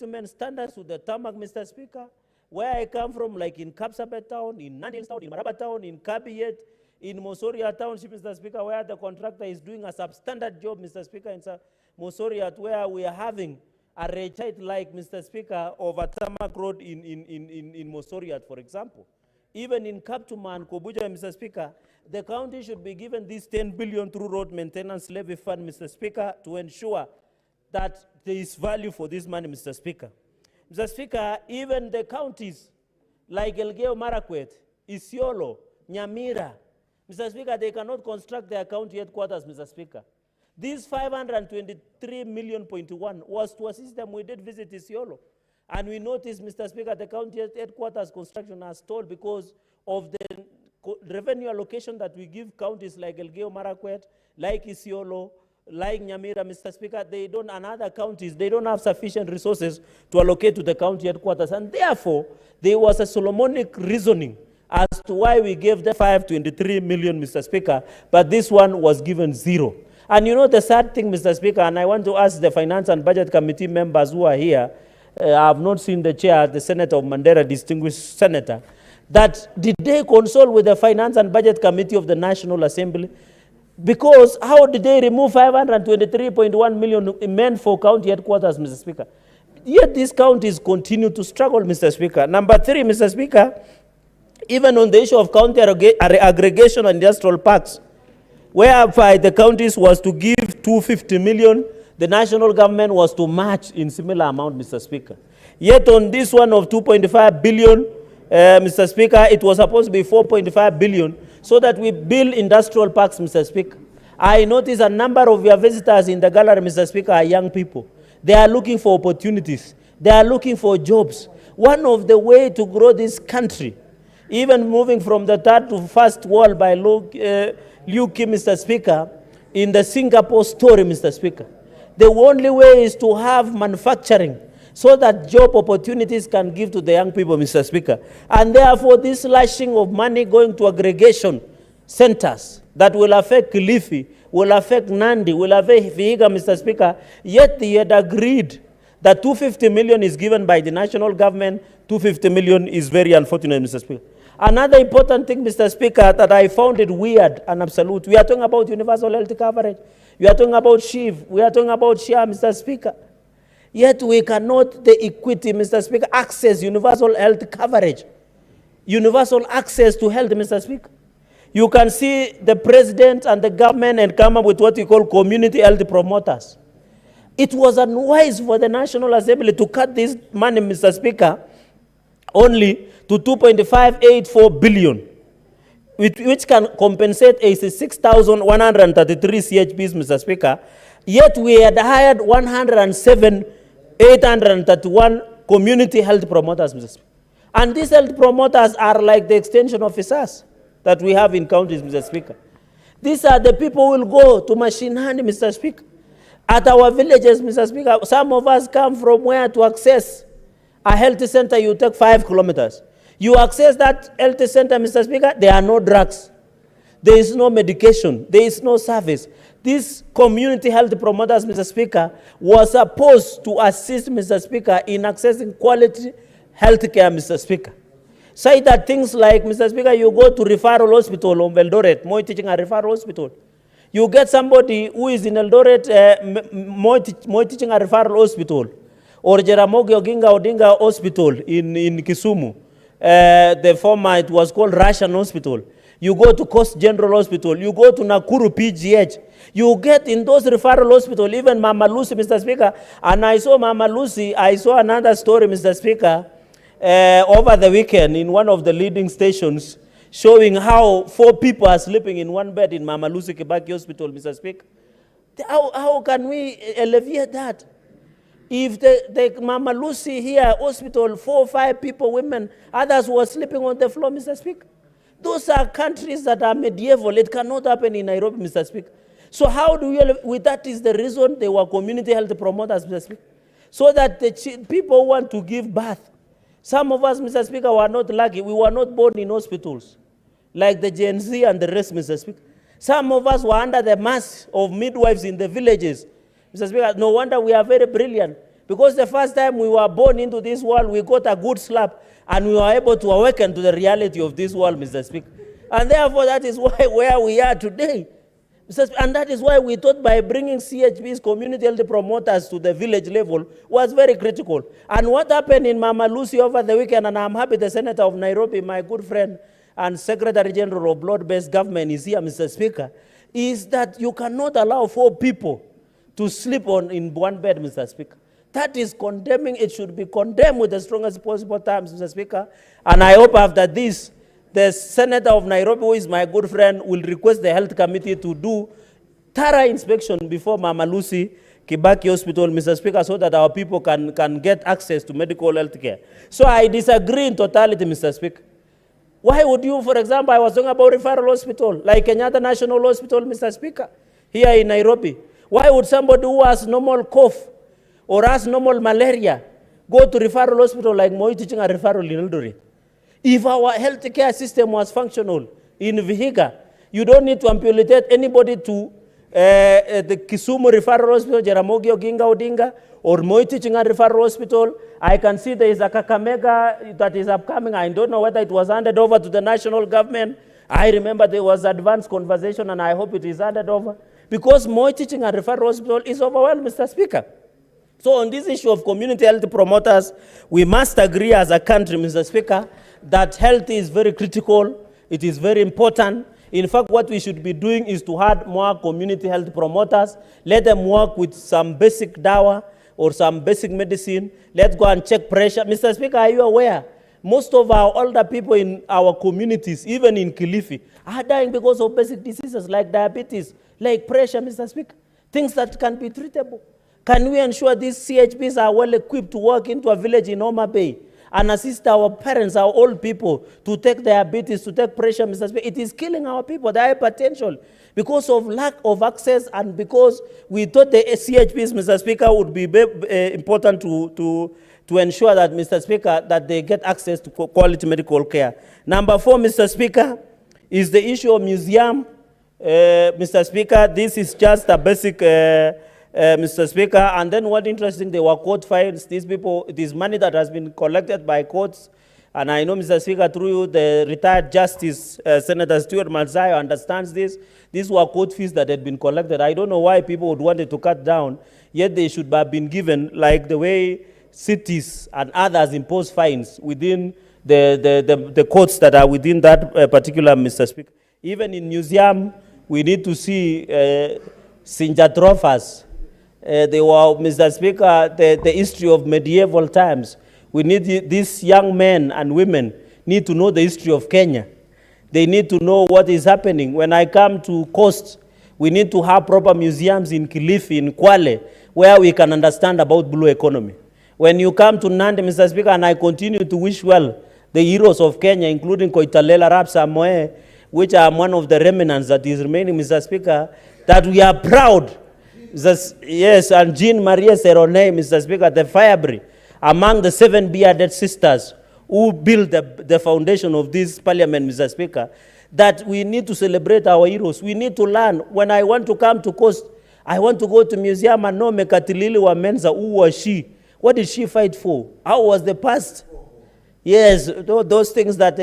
bitumen standards with the tarmac, Mr. Speaker. Where I come from, like in Kapsabet Town, in Nandil Town, in Maraba Town, in Kabiyet, in Mosoria Township, Mr. Speaker, where the contractor is doing a substandard job, Mr. Speaker, in Mosoria, where we are having a rechite like, Mr. Speaker, of a tarmac road in Mosoria, for example. Even in Kaptuma and Kobuja, Mr. Speaker, the county should be given this 10 billion through road maintenance levy fund, Mr. Speaker, to ensure that there is value for this money, Mr. Speaker. Mr. Speaker, even the counties like Elgeyo Marakwet, Isiolo, Nyamira, Mr. Speaker, they cannot construct their county headquarters, Mr. Speaker. This 523 million was to assist them. We did visit Isiolo. And we noticed, Mr. Speaker, the county headquarters construction has stalled because of the revenue allocation that we give counties like Elgeyo Marakwet, like Isiolo, like Nyamira, Mr. Speaker, they don't, and other counties, they don't have sufficient resources to allocate to the county headquarters. And therefore, there was a Solomonic reasoning as to why we gave the 523 million, Mr. Speaker, but this one was given 0. And you know the sad thing, Mr. Speaker, and I want to ask the Finance and Budget Committee members who are here, I have not seen the chair, the Senator of Mandera, distinguished senator, that did they consult with the Finance and Budget Committee of the National Assembly? Because how did they remove 523.1 million meant for county headquarters, Mr. Speaker? Yet these counties continue to struggle, Mr. Speaker. Number 3, Mr. Speaker, even on the issue of county aggregation and industrial parks, whereby the counties was to give 250 million, the national government was to match in similar amount, Mr. Speaker. Yet on this one of 2.5 billion, Mr. Speaker, it was supposed to be 4.5 billion, so that we build industrial parks, Mr. Speaker. I notice a number of your visitors in the gallery, Mr. Speaker, are young people. They are looking for opportunities. They are looking for jobs. One of the ways to grow this country, even moving from the third to first world by Liu Kim, Mr. Speaker, in the Singapore story, Mr. Speaker, the only way is to have manufacturing so that job opportunities can give to the young people, Mr. Speaker. And therefore, this slashing of money going to aggregation centers that will affect Kilifi, will affect Nandi, will affect Vihiga, Mr. Speaker, yet they had agreed that 250 million is given by the national government. 250 million is very unfortunate, Mr. Speaker. Another important thing, Mr. Speaker, that I found it weird and absolute, we are talking about universal health coverage. We are talking about SHIV. We are talking about SHA, Mr. Speaker. Yet we cannot, the equity, Mr. Speaker, access universal health coverage. Universal access to health, Mr. Speaker. You can see the president and the government and come up with what we call community health promoters. It was unwise for the National Assembly to cut this money, Mr. Speaker, only to 2.584 billion, which can compensate 86,133 CHPs, Mr. Speaker. Yet we had hired 107,831 community health promoters, Mr. Speaker. And these health promoters are like the extension officers that we have in counties, Mr. Speaker. These are the people who will go to mashinani, Mr. Speaker. At our villages, Mr. Speaker, some of us come from where to access a health center, you take 5 kilometers. You access that health center, Mr. Speaker, there are no drugs. There is no medication. There is no service. These community health promoters, Mr. Speaker, were supposed to assist, Mr. Speaker, in accessing quality health care, Mr. Speaker. Say that things like, Mr. Speaker, you go to referral hospital on Eldoret, Moi Teaching a referral hospital. You get somebody who is in Eldoret, Moi Teaching a referral hospital, or Jaramogi Odinga Hospital in Kisumu. The former, it was called Russian Hospital. You go to Coast General Hospital. You go to Nakuru PGH. You get in those referral hospitals, even Mama Lucy, Mr. Speaker. And I saw Mama Lucy, I saw another story, Mr. Speaker, over the weekend in one of the leading stations, showing how 4 people are sleeping in one bed in Mama Lucy Kibaki Hospital, Mr. Speaker. How can we alleviate that? If the Mama Lucy here hospital, 4 or 5 people, women, others were sleeping on the floor, Mr. Speaker. Those are countries that are medieval. It cannot happen in Nairobi, Mr. Speaker. So how do we, that is the reason they were community health promoters, Mr. Speaker. So that the people want to give birth. Some of us, Mr. Speaker, were not lucky. We were not born in hospitals, like the Gen Z and the rest, Mr. Speaker. Some of us were under the mask of midwives in the villages. Mr. Speaker, no wonder we are very brilliant. Because the first time we were born into this world, we got a good slap, and we were able to awaken to the reality of this world, Mr. Speaker. And therefore, that is why where we are today. And that is why we thought by bringing CHP's community health promoters to the village level was very critical. And what happened in Mama Lucy over the weekend, and I'm happy the Senator of Nairobi, my good friend and Secretary General of Blood-Based Government is here, Mr. Speaker, is that you cannot allow 4 people to sleep in one bed, Mr. Speaker. That is condemning. It should be condemned with the strongest possible terms, Mr. Speaker. And I hope after this, the Senator of Nairobi, who is my good friend, will request the Health Committee to do thorough inspection before Mama Lucy Kibaki Hospital, Mr. Speaker, so that our people can get access to medical health care. So I disagree in totality, Mr. Speaker. Why would you, for example, I was talking about referral hospital, like Kenyatta National Hospital, Mr. Speaker, here in Nairobi. Why would somebody who has normal cough or has normal malaria go to referral hospital like Moi Teaching a referral in Eldoret? If our healthcare system was functional in Vihiga, you don't need to amputate anybody to the Kisumu Referral Hospital, Jaramogi Odinga, or Moi Teaching a Referral Hospital. I can see there is a Kakamega that is upcoming. I don't know whether it was handed over to the national government. I remember there was advanced conversation, and I hope it is handed over. Because Moi Teaching a Referral Hospital is overwhelmed, Mr. Speaker. So on this issue of community health promoters, we must agree as a country, Mr. Speaker, that health is very critical, it is very important. In fact, what we should be doing is to add more community health promoters, let them work with some basic dawa or some basic medicine. Let's go and check pressure. Mr. Speaker, are you aware? Most of our older people in our communities, even in Kilifi, are dying because of basic diseases like diabetes, like pressure, Mr. Speaker, things that can be treatable. Can we ensure these CHPs are well equipped to work into a village in Homa Bay and assist our parents, our old people, to take diabetes, to take pressure, Mr. Speaker? It is killing our people, the hypertension, because of lack of access and because we thought the CHPs, Mr. Speaker, would be important to ensure that, Mr. Speaker, that they get access to quality medical care. Number 4, Mr. Speaker, is the issue of museum. Mr. Speaker, this is just a basic, Mr. Speaker, and then what interesting, they were court fines. These people, it is money that has been collected by courts, and I know, Mr. Speaker, through you, the retired Justice Senator Stuart Malzayo understands this. These were court fees that had been collected. I don't know why people would want it to cut down, yet they should have been given, like the way cities and others impose fines within the courts that are within that particular, Mr. Speaker. Even in museum, we need to see Sinjatrophas. They were, Mr. Speaker, the history of medieval times. We need these young men and women need to know the history of Kenya. They need to know what is happening. When I come to Coast, we need to have proper museums in Kilifi, in Kwale, where we can understand about blue economy. When you come to Nandi, Mr. Speaker, and I continue to wish well the heroes of Kenya, including Koitalel Arap Samoe, which are one of the remnants that is remaining, Mr. Speaker, that we are proud. Yes, and Jean Maria Serone, Mr. Speaker, the Firebree, among the 7 bearded sisters who built the foundation of this parliament, Mr. Speaker, that we need to celebrate our heroes. We need to learn. When I want to come to Coast, I want to go to museum and know Mekatilili Wamenza, who was she? What did she fight for? How was the past? Yes, those things that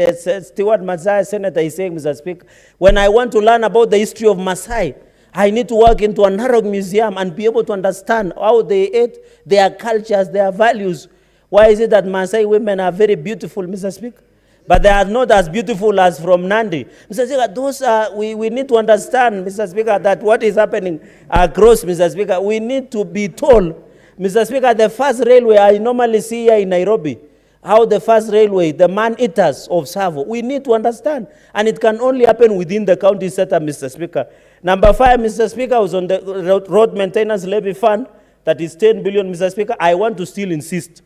Stuart Mazzai, Senator, is saying, Mr. Speaker. When I want to learn about the history of Maasai, I need to walk into a Narok museum and be able to understand how they ate, their cultures, their values. Why is it that Maasai women are very beautiful, Mr. Speaker? But they are not as beautiful as from Nandi. Mr. Speaker, those are, we need to understand, Mr. Speaker, that what is happening across, Mr. Speaker, we need to be told, Mr. Speaker, the first railway I normally see here in Nairobi, how the first railway, the man-eaters of Savo, we need to understand. And it can only happen within the county setup, Mr. Speaker. Number 5, Mr. Speaker, was on the road maintenance levy fund, that is 10 billion, Mr. Speaker. I want to still insist.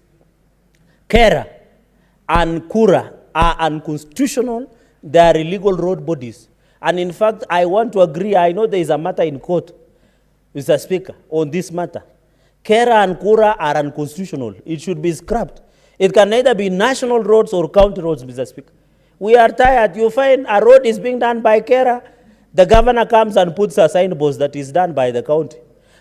Kera and Kura are unconstitutional. They are illegal road bodies. And in fact, I want to agree, I know there is a matter in court, Mr. Speaker, on this matter. Kera and Kura are unconstitutional. It should be scrapped. It can neither be national roads or county roads, Mr. Speaker. We are tired. You find a road is being done by Kera, the governor comes and puts a signpost that is done by the county.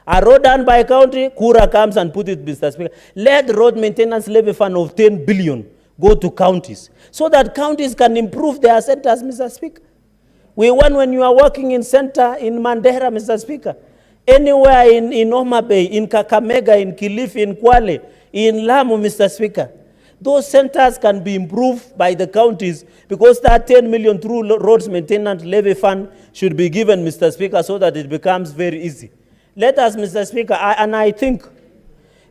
A road done by county, Kura comes and put it, Mr. Speaker. Let the road maintenance levy fund of 10 billion go to counties so that counties can improve their centers, Mr. Speaker. We want when you are working in center in Mandera, Mr. Speaker, anywhere in Homa Bay, in Kakamega, in Kilifi, in Kwale, in Lamu, Mr. Speaker, those centers can be improved by the counties because that 10 million through roads maintenance levy fund should be given, Mr. Speaker, so that it becomes very easy. Let us, Mr. Speaker, I think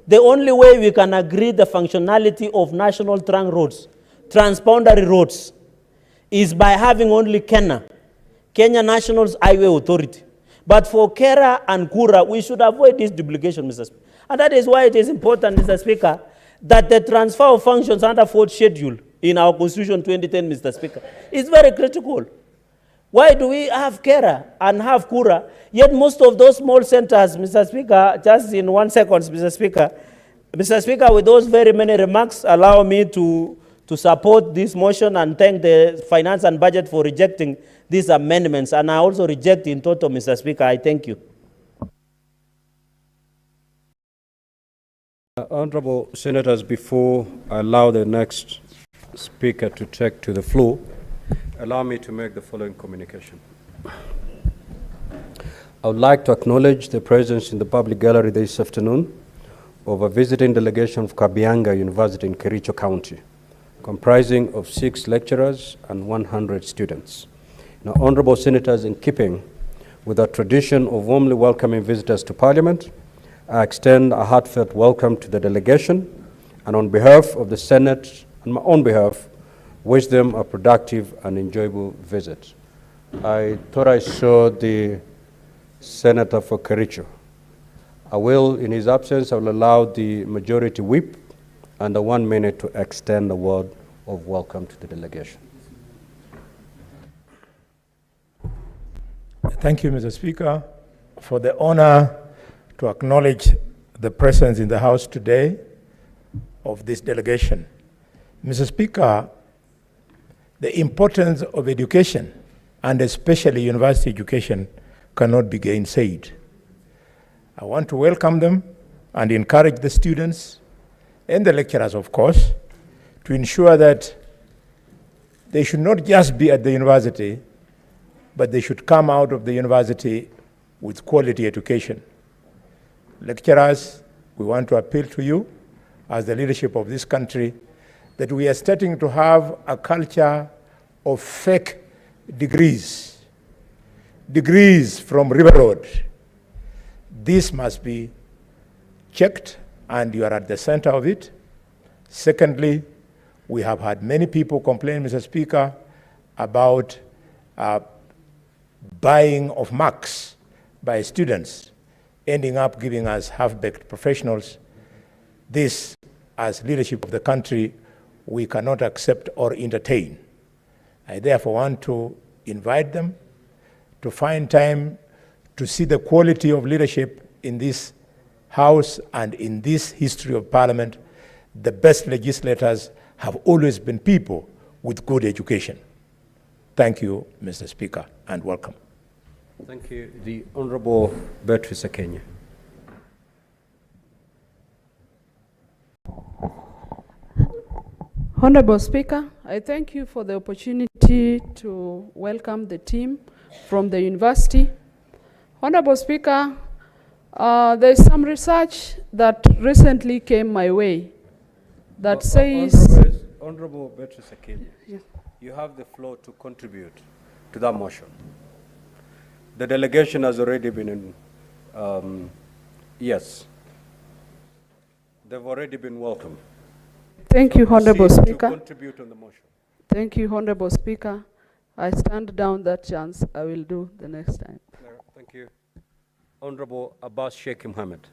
the only way we can agree the functionality of national trunk roads, transboundary roads, is by having only Kenya National Highway Authority. But for Kera and Kura, we should avoid this duplication, Mr. Speaker. And that is why it is important, Mr. Speaker, that the transfer of functions under fourth schedule in our Constitution 2010, Mr. Speaker, is very critical. Why do we have Kera and have Kura? Yet most of those small centers, Mr. Speaker, just in 1 second, Mr. Speaker, with those very many remarks, allow me to support this motion and thank the Finance and Budget for rejecting these amendments. And I also reject in total, Mr. Speaker. I thank you. Honorable Senators, before I allow the next speaker to take to the floor, allow me to make the following communication. I would like to acknowledge the presence in the public gallery this afternoon of a visiting delegation of Kabianga University in Kericho County, comprising of 6 lecturers and 100 students. Now, Honorable Senators, in keeping with our tradition of warmly welcoming visitors to Parliament, I extend a heartfelt welcome to the delegation, and on behalf of the Senate and my own behalf, wish them a productive and enjoyable visit. I thought I saw the Senator for Kericho. I will, in his absence, I will allow the majority whip under 1 minute to extend a word of welcome to the delegation. Thank you, Mr. Speaker, for the honor to acknowledge the presence in the House today of this delegation. Mr. Speaker, the importance of education, and especially university education, cannot be gainsaid. I want to welcome them and encourage the students and the lecturers, of course, to ensure that they should not just be at the university, but they should come out of the university with quality education. Lecturers, we want to appeal to you as the leadership of this country that we are starting to have a culture of fake degrees from River Road. This must be checked, and you are at the center of it. Secondly, we have had many people complain, Mr. Speaker, about buying of marks by students, ending up giving us half-baked professionals. This, as leadership of the country, we cannot accept or entertain. I therefore want to invite them to find time to see the quality of leadership in this House and in this history of Parliament. The best legislators have always been people with good education. Thank you, Mr. Speaker, and welcome. Thank you. The Honorable Beatrice Kenya. Honorable Speaker, I thank you for the opportunity to welcome the team from the university. Honorable Speaker, there is some research that recently came my way that says... Honorable Beatrice Kenya, Yeah. you have the floor to contribute to that motion. The delegation has already been in, yes, they've already been welcomed. Thank you, Honorable Proceed Speaker. to contribute on the motion. Thank you, Honorable Speaker. I stand down that chance. I will do the next time. Thank you. Honorable Abbas Sheikh Mohammed.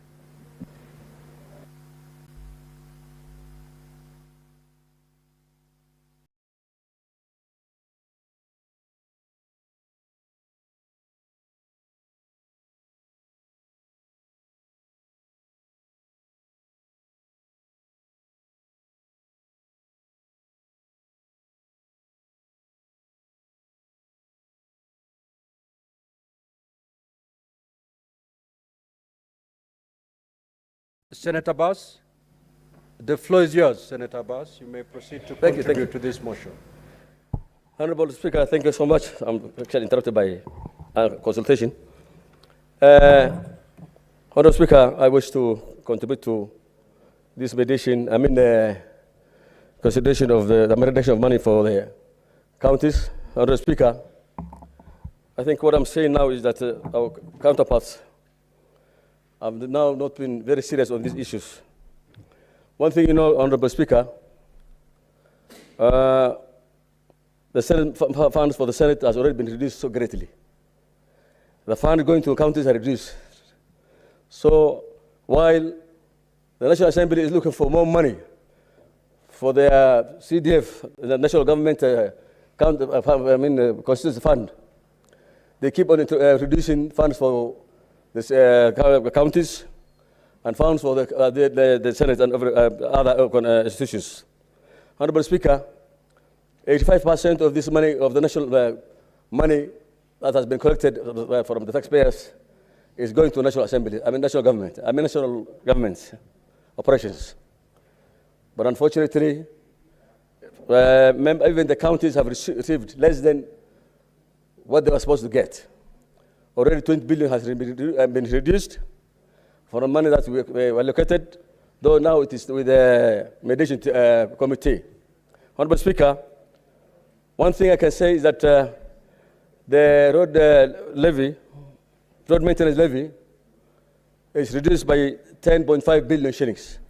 Senator Bass, the floor is yours, Senator Bass. You may proceed to contribute to this motion. Honorable Speaker, thank you so much. I'm actually interrupted by consultation. Honorable Speaker, I wish to contribute to this mediation. Consideration of the reduction of money for the counties. Honorable Speaker, I think what I'm saying now is that our counterparts have now not been very serious on these issues. One thing you know, Honorable Speaker, the Senate funds for the Senate has already been reduced so greatly. The funds going to counties are reduced. So while the National Assembly is looking for more money for their CDF, the National Government Constituency Fund, they keep on reducing funds for the counties and funds for the Senate and other institutions. Honorable Speaker, 85% of this money, of the national money that has been collected from the taxpayers, is going to National Assembly, national government operations. But unfortunately, even the counties have received less than what they were supposed to get. Already 20 billion has been reduced for the money that we allocated, though now it is with the mediation committee. Honorable Speaker, one thing I can say is that the road maintenance levy is reduced by 10.5 billion shillings.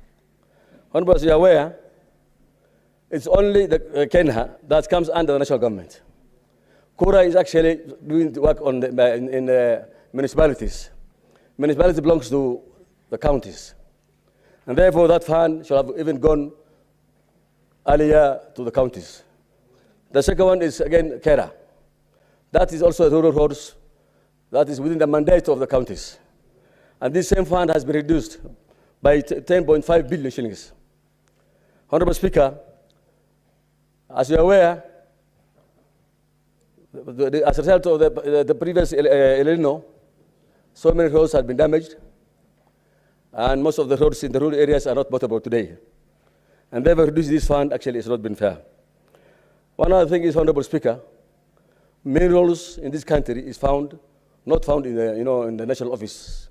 Honorable, as you are aware, it's only the Kenya that comes under the national government. Kura is actually doing the work on in the municipalities. Municipality belongs to the counties. And therefore, that fund should have even gone earlier to the counties. The second one is, again, Kera. That is also rural roads. That is within the mandate of the counties. And this same fund has been reduced by 10.5 billion shillings. Honorable Speaker, as you are aware, as a result of the previous El Nino, so many roads have been damaged, and most of the roads in the rural areas are not potable today. And therefore, reducing this fund actually has not been fair. One other thing is, Honorable Speaker, minerals in this country is not found in the, in the national office.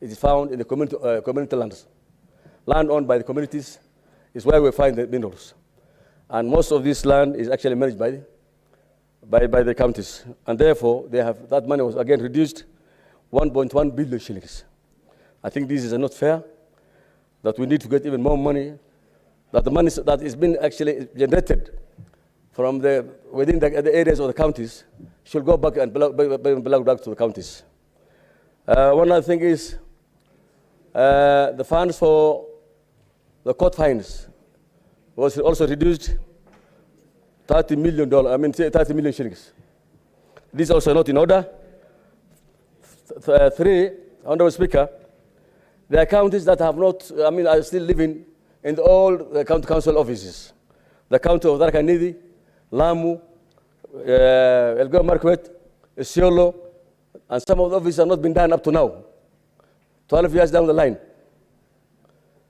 It is found in the community lands. Land owned by the communities is where we find the minerals. And most of this land is actually managed by the counties. And therefore, that money was again reduced 1.1 billion shillings. I think this is not fair, that we need to get even more money, that the money that is being actually generated from within the areas of the counties should go back and belong back to the counties. One other thing is the funds for the court fines was also reduced $30 million, 30 million shillings. This is also not in order. Three, Honorable Speaker, there are counties that have not, are still living in the old county council offices. The county of Tharaka-Nithi, Lamu, Elgeyo Marakwet, Isiolo, and some of the offices have not been done up to now, 12 years down the line.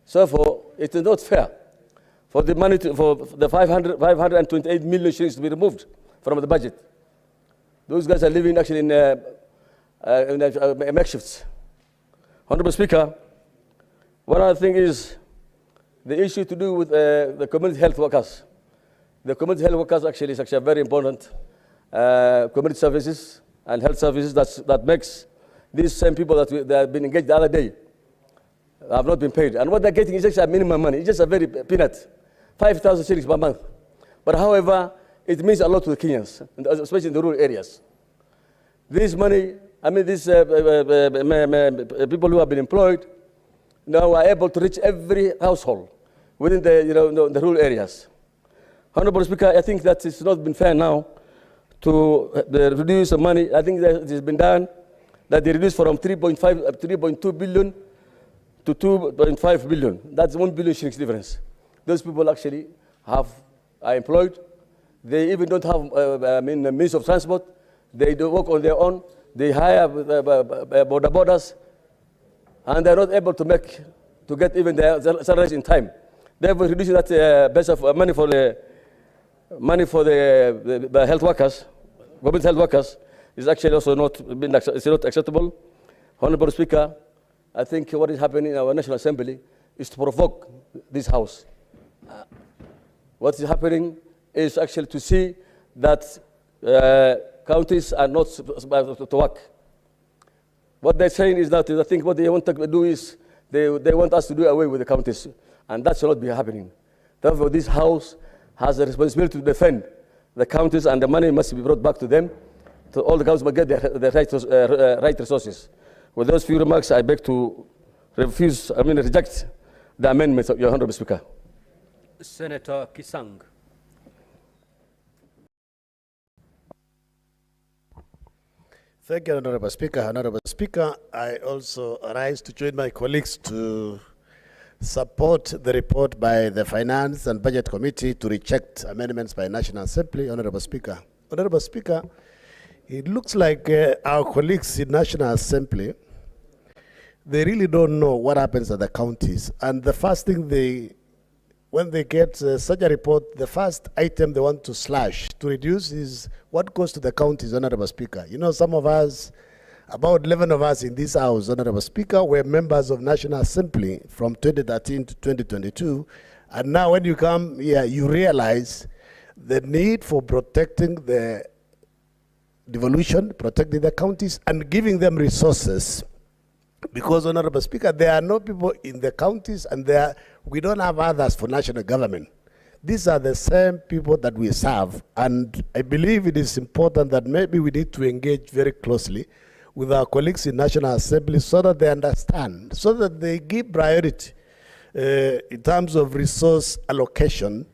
So it is not fair for the money for the 528 million shillings to be removed from the budget. Those guys are living actually in makeshifts. Honorable Speaker, one other thing is the issue to do with the community health workers. The community health workers actually is actually very important community services and health services that makes these same people that have been engaged the other day have not been paid. And what they're getting is actually a minimum money. It's just a very peanut, 5,000 shillings per month. But however, it means a lot to the Kenyans, especially in the rural areas. This money, these people who have been employed now are able to reach every household within the rural areas. Honorable Speaker, I think that it's not been fair now to reduce the money. I think that it has been done, that they reduced from 3.2 billion to 2.5 billion. That's 1 billion shillings difference. Those people actually are employed. They even don't have means of transport. They do work on their own. They hire borders, and they're not able to make to get even their salaries in time. Therefore, reducing that base of money for the health workers, government health workers, is actually also not acceptable. Honorable Speaker, I think what is happening in our National Assembly is to provoke this House. What is happening is actually to see that counties are not to work. What they're saying is that I think what they want to do is they want us to do away with the counties, and that should not be happening. Therefore, this House has a responsibility to defend the counties, and the money must be brought back to them. So all the counties must get the right resources. With those few remarks, I beg to reject the amendments of your Honorable Speaker. Senator Kisang. Thank you, Honorable Speaker. Honorable Speaker, I also rise to join my colleagues to support the report by the Finance and Budget Committee to reject amendments by National Assembly. Honorable Speaker. Honorable Speaker, it looks like our colleagues in National Assembly, they really don't know what happens at the counties. And the first thing when they get such a report, the first item they want to slash, to reduce, is what goes to the counties, Honorable Speaker. You know, some of us, about 11 of us in this House, Honorable Speaker, were members of National Assembly from 2013 to 2022. And now when you come here, you realize the need for protecting the devolution, protecting the counties, and giving them resources. Because, Honorable Speaker, there are no people in the counties, and we don't have others for national government. These are the same people that we serve, and I believe it is important that maybe we need to engage very closely with our colleagues in National Assembly so that they understand, so that they give priority in terms of resource allocation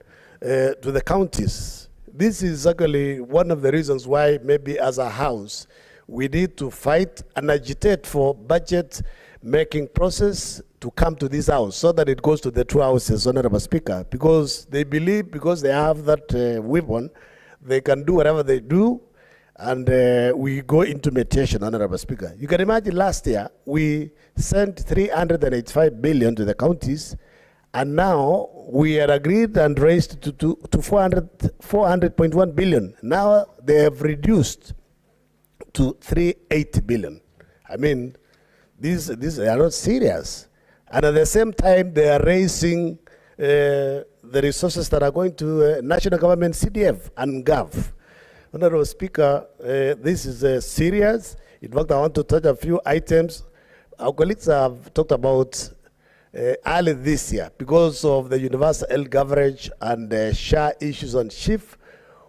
to the counties. This is actually one of the reasons why maybe as a House, we need to fight and agitate for budget making process to come to this House so that it goes to the two houses, Honorable Speaker, because they believe, because they have that weapon, they can do whatever they do, and we go into mediation, Honorable Speaker. You can imagine last year, we sent 385 billion to the counties, and now we are agreed and raised to 400.1 billion. Now they have reduced to 380 billion. I mean, these are not serious. And at the same time, they are raising the resources that are going to national government, CDF and GAV. Honorable Speaker, this is serious. In fact, I want to touch a few items. Our colleagues have talked about early this year, because of the universal health coverage and share issues on shift,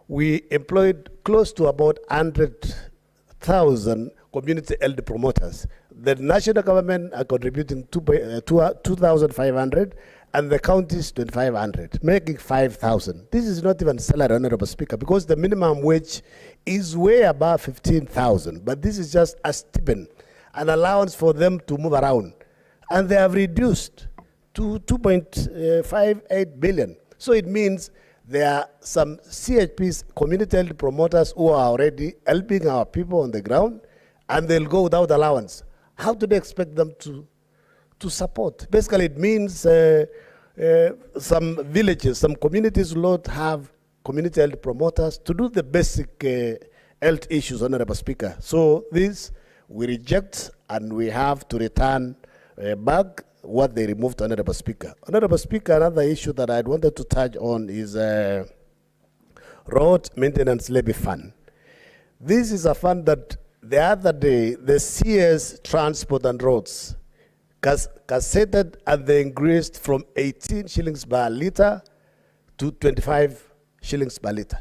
we employed close to about 100,000 community health promoters. The national government are contributing 2,500 and the counties 2,500, making 5,000. This is not even salary, Honorable Speaker, because the minimum wage is way above 15,000. But this is just a stipend, an allowance for them to move around. And they have reduced to 2.58 billion. So it means there are some CHPs, community health promoters, who are already helping our people on the ground, and they'll go without allowance. How do they expect them to support? Basically, it means some villages, some communities will not have community health promoters to do the basic health issues, Honorable Speaker. So this we reject, and we have to return back what they removed, Honorable Speaker. Honorable Speaker, another issue that I wanted to touch on is road maintenance levy fund. This is a fund that the other day, the CS Transport and Roads cassetted and they increased from 18 shillings per litre to 25 shillings per litre.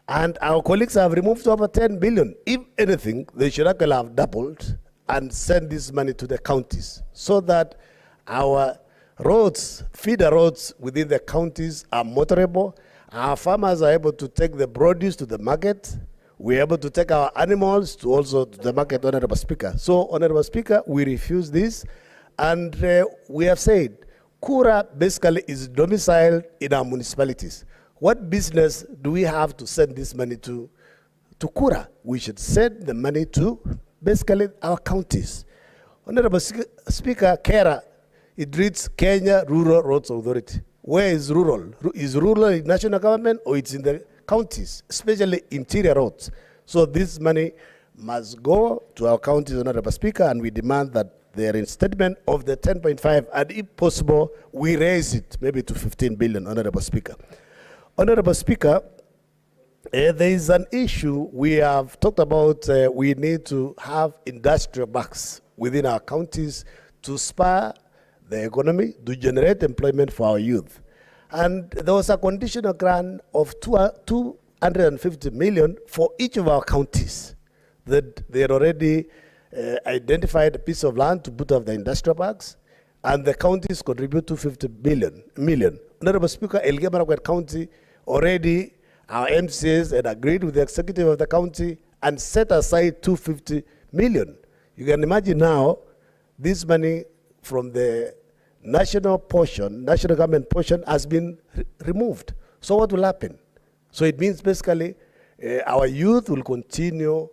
And our colleagues have removed over 10 billion. If anything, they should actually have doubled and send this money to the counties so that our roads, feeder roads within the counties are motorable. Our farmers are able to take the produce to the market. We're able to take our animals to also to the market, Honorable Speaker. So, Honorable Speaker, we refuse this. And we have said, Kura basically is domiciled in our municipalities. What business do we have to send this money to Kura? We should send the money to basically our counties. Honorable Speaker, Kera, it reads Kenya Rural Roads Authority. Where is rural? Is rural in national government or it's in the counties, especially interior roads? So this money must go to our counties, Honorable Speaker, and we demand that their reinstatement of the 10.5, and if possible, we raise it maybe to 15 billion, Honorable Speaker. Honorable Speaker, there is an issue we have talked about. We need to have industrial parks within our counties to spur the economy, to generate employment for our youth. And there was a conditional grant of 250 million for each of our counties that they had already identified a piece of land to put up the industrial parks, and the counties contribute 250 million. Honorable Speaker, Elgeyo Marakwet County already, our MCAs had agreed with the executive of the county and set aside 250 million. You can imagine now, this money from the national portion, national government portion, has been removed. So what will happen? So it means basically our youth will continue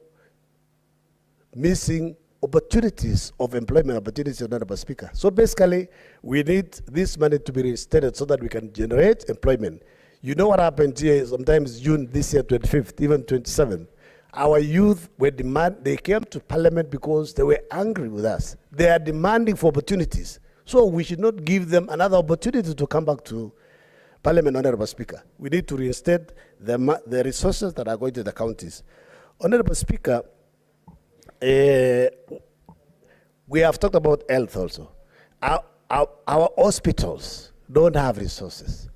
missing opportunities of employment opportunities, Honorable Speaker. So basically, we need this money to be reinstated so that we can generate employment. You know what happened here, sometimes June this year, 25th, even 27th. Our youth were they came to Parliament because they were angry with us. They are demanding for opportunities. So we should not give them another opportunity to come back to Parliament, Honorable Speaker. We need to reinstate the resources that are going to the counties. Honorable Speaker, we have talked about health also. Our hospitals don't have resources.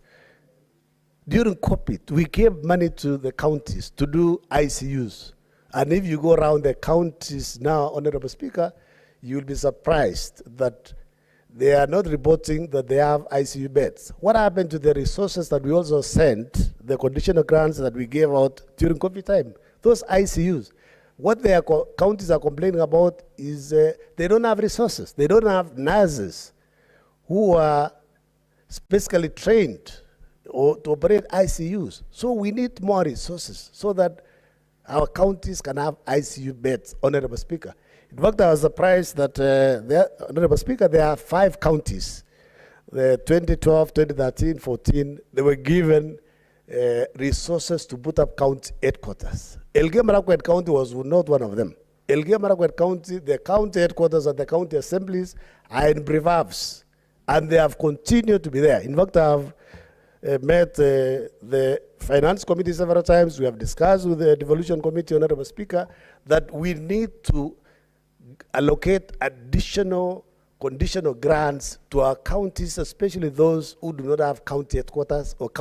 During COVID, we gave money to the counties to do ICUs. And if you go around the counties now, Honorable Speaker, you'll be surprised that they are not reporting that they have ICU beds. What happened to the resources that we also sent, the conditional grants that we gave out during COVID time? Those ICUs. What their counties are complaining about is they don't have resources. They don't have nurses who are specifically trained or to operate ICUs. So we need more resources so that our counties can have ICU beds, Honorable Speaker. In fact, I was surprised that, Honorable Speaker, there are 5 counties, the 2012, 2013, 14, they were given resources to put up county headquarters. Elgeyo Marakwet County was not one of them. Elgeyo Marakwet County, the county headquarters and the county assemblies are in reserves, and they have continued to be there. In fact, I have met the finance committee several times. We have discussed with the devolution committee, Honorable Speaker, that we need to allocate additional conditional grants to our counties, especially those who do not have county headquarters or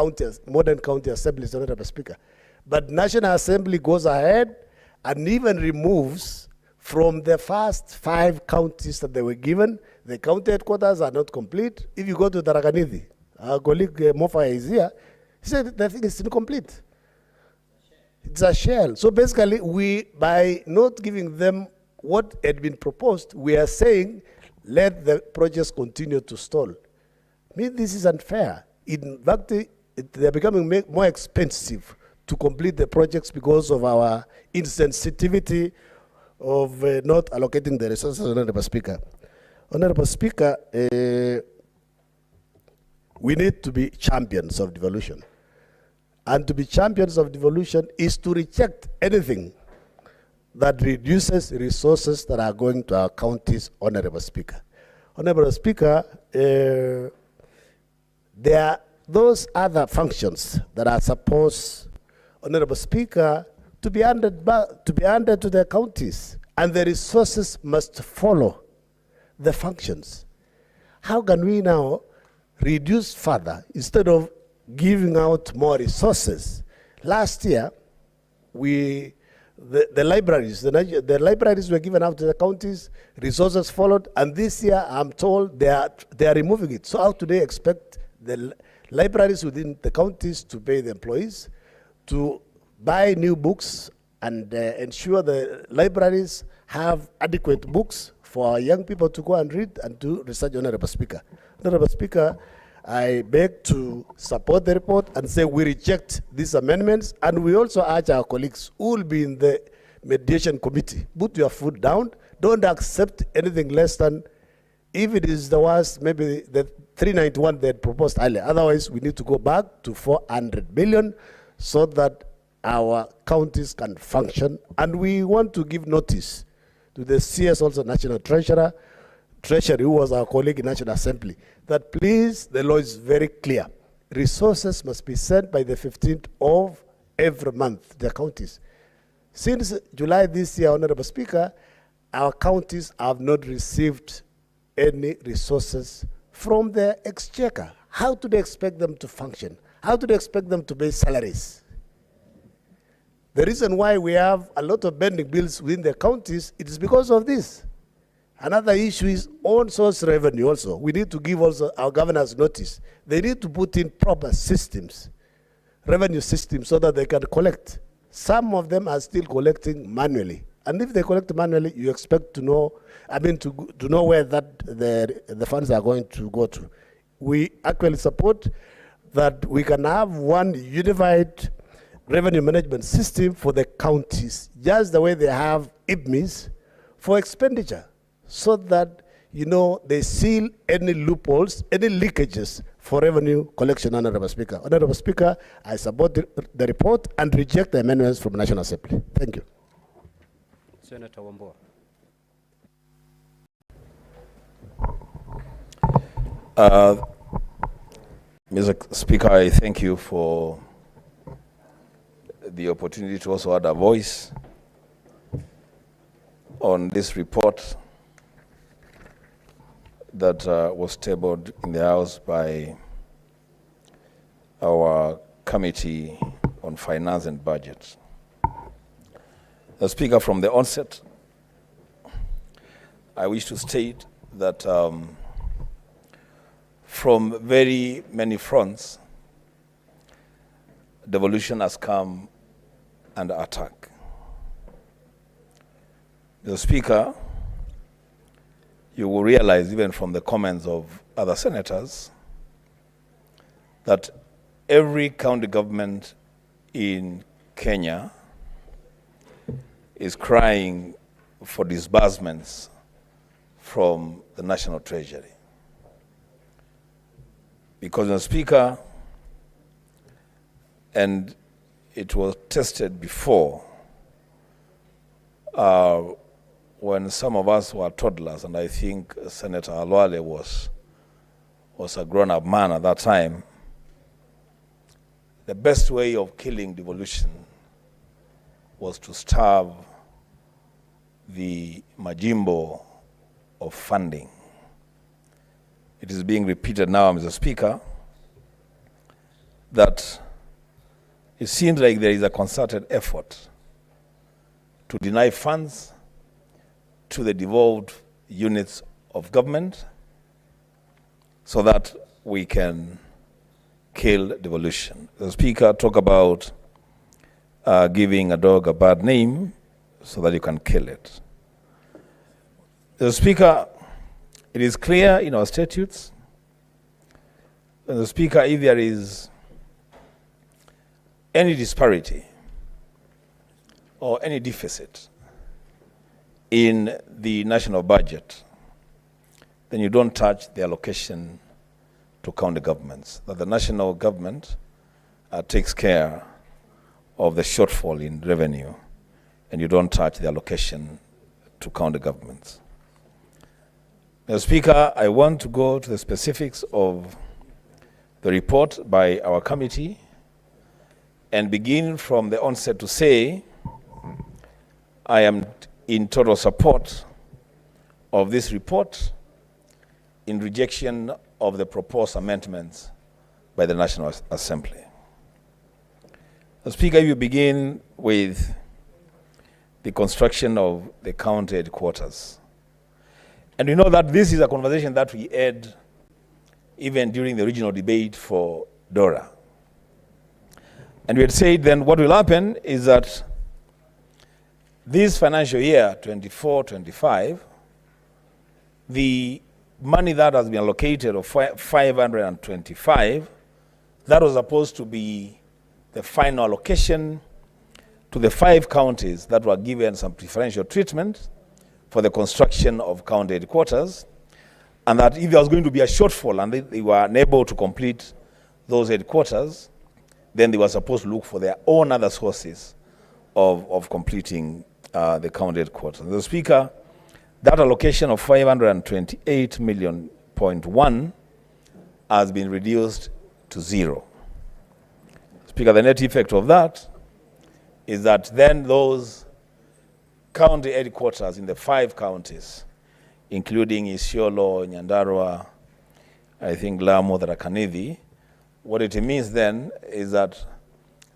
modern county assemblies, Honorable Speaker. But National Assembly goes ahead and even removes from the first 5 counties that they were given. The county headquarters are not complete. If you go to Tharaka-Nithi, our colleague Mofa is here, he said the thing is incomplete. It's a shell. So basically, by not giving them what had been proposed, we are saying, let the projects continue to stall. I mean, this is unfair. In fact, they are becoming more expensive to complete the projects because of our insensitivity of not allocating the resources, Honorable Speaker. Honorable Speaker, we need to be champions of devolution. And to be champions of devolution is to reject anything that reduces resources that are going to our counties, Honorable Speaker. Honorable Speaker, there are those other functions that are supposed, Honorable Speaker, to be handed to the counties, and the resources must follow the functions. How can we now reduce further instead of giving out more resources? Last year, the libraries were given out to the counties, resources followed, and this year I'm told they are removing it. So how do they expect the libraries within the counties to pay the employees, to buy new books, and ensure the libraries have adequate books for our young people to go and read and do research, Honorable Speaker? Honorable Speaker, I beg to support the report and say we reject these amendments, and we also urge our colleagues who will be in the mediation committee, put your foot down, don't accept anything less than If it is the worst, maybe the 391 they had proposed earlier. Otherwise, we need to go back to 400 billion so that our counties can function. And we want to give notice to the CS, also National Treasury, who was our colleague in National Assembly, that please, the law is very clear. Resources must be sent by the 15th of every month to the counties. Since July this year, Honorable Speaker, our counties have not received any resources from the exchequer. How do they expect them to function? How do they expect them to pay salaries? The reason why we have a lot of pending bills within the counties, it is because of this. Another issue is own source revenue also. We need to give also our governors notice. They need to put in proper systems, revenue systems, so that they can collect. Some of them are still collecting manually. And if they collect manually, you expect to know, to know where that the funds are going to go to. We actually support that we can have one unified revenue management system for the counties, just the way they have IPMIs for expenditure, so that, they seal any loopholes, any leakages for revenue collection, Honorable Speaker. Honorable Speaker, I support the report and reject the amendments from National Assembly. Thank you. Senator Wambua. Mr. Speaker, I thank you for the opportunity to also add a voice on this report that was tabled in the House by our Committee on Finance and Budget. The Speaker, from the onset, I wish to state that from very many fronts, devolution has come under attack. The Speaker, you will realize, even from the comments of other senators, that every county government in Kenya is crying for disbursements from the National Treasury. Because the Speaker, and it was tested before, when some of us were toddlers, and I think Senator Alwale was a grown-up man at that time, the best way of killing devolution was to starve the majimbo of funding. It is being repeated now, Mr. Speaker, that it seems like there is a concerted effort to deny funds to the devolved units of government so that we can kill devolution. The Speaker talked about giving a dog a bad name so that you can kill it. The Speaker, it is clear in our statutes, the Speaker, if there is any disparity or any deficit in the national budget, then you don't touch the allocation to county governments. That the national government takes care of the shortfall in revenue, and you don't touch the allocation to county governments. Mr. Speaker, I want to go to the specifics of the report by our committee and begin from the onset to say I am in total support of this report in rejection of the proposed amendments by the National Assembly. Mr. Speaker, you begin with the construction of the county headquarters. And we know that this is a conversation that we had even during the original debate for DORA. And we had said then what will happen is that this financial year, 24-25, the money that has been allocated of 525, that was supposed to be the final allocation to the 5 counties that were given some preferential treatment for the construction of county headquarters. and that if there was going to be a shortfall and they were unable to complete those headquarters, then they were supposed to look for their own other sources of completing the county headquarters. The Speaker, that allocation of 528 million .1 has been reduced to 0. Speaker, the net effect of that is that then those county headquarters in the 5 counties, including Isiolo, Nyandarua, I think Lamu, Tharaka Nithi, what it means then is that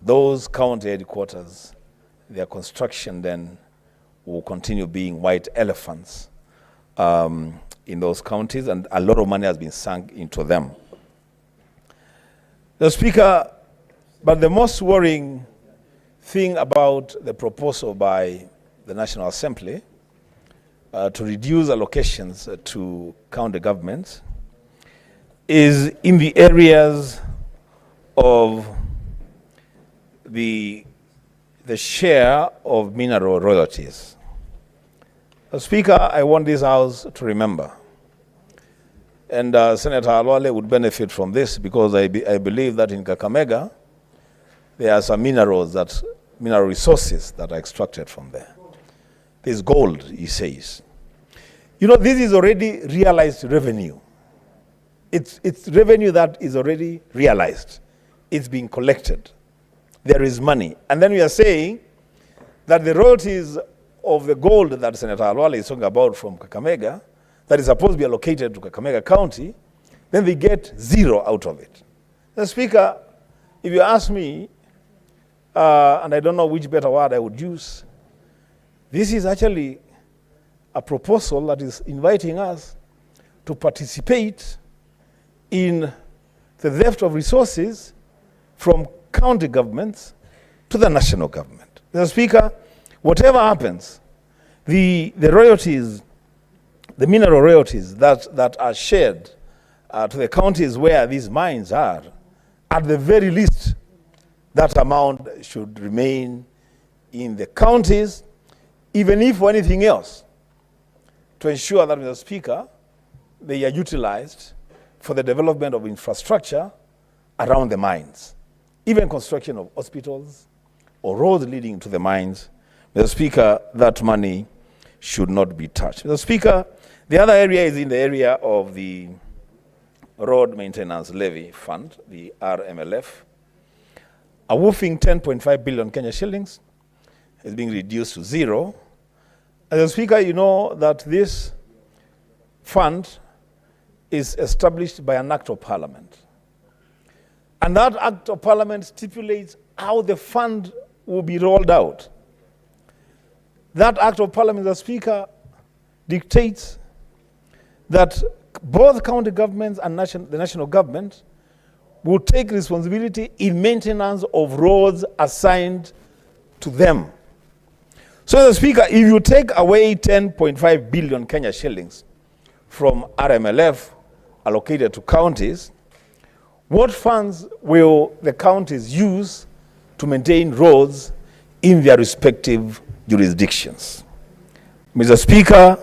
those county headquarters, their construction then will continue being white elephants in those counties, and a lot of money has been sunk into them. The Speaker, but the most worrying thing about the proposal by the National Assembly to reduce allocations to county governments is in the areas of the share of mineral royalties. Speaker, I want this House to remember, and Senator Alwale would benefit from this, because I believe that in Kakamega there are some mineral resources that are extracted from there. There's gold, he says. You know, this is already realized revenue. It's revenue that is already realized. It's being collected. There is money. And then we are saying that the royalties of the gold that Senator Alwale is talking about from Kakamega, that is supposed to be allocated to Kakamega County, then they get 0 out of it. The Speaker, if you ask me, and I don't know which better word I would use, this is actually a proposal that is inviting us to participate in the theft of resources from county governments to the national government. Mr. Speaker, whatever happens, the royalties, the mineral royalties that are shared to the counties where these mines are, at the very least, that amount should remain in the counties, even if for anything else, to ensure that, Mr. Speaker, they are utilized for the development of infrastructure around the mines, even construction of hospitals or roads leading to the mines. Mr. Speaker, that money should not be touched. Mr. Speaker, the other area is in the area of the Road Maintenance Levy Fund, the RMLF. A whopping 10.5 billion Kenya shillings is being reduced to 0. As a Speaker, you know that this fund is established by an act of parliament. And that act of parliament stipulates how the fund will be rolled out. That act of parliament, the Speaker, dictates that both county governments and the national government will take responsibility in maintenance of roads assigned to them. So, the Speaker, if you take away 10.5 billion Kenya shillings from RMLF allocated to counties, what funds will the counties use to maintain roads in their respective jurisdictions? Mr. Speaker,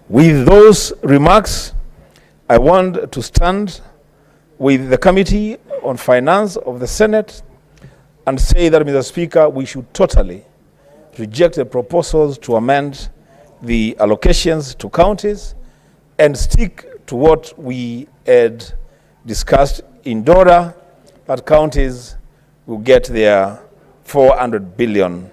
with those remarks, I want to stand with the Committee on Finance of the Senate and say that, Mr. Speaker, we should totally reject the proposals to amend the allocations to counties and stick to what we had discussed in Dora, that counties will get their 400 billion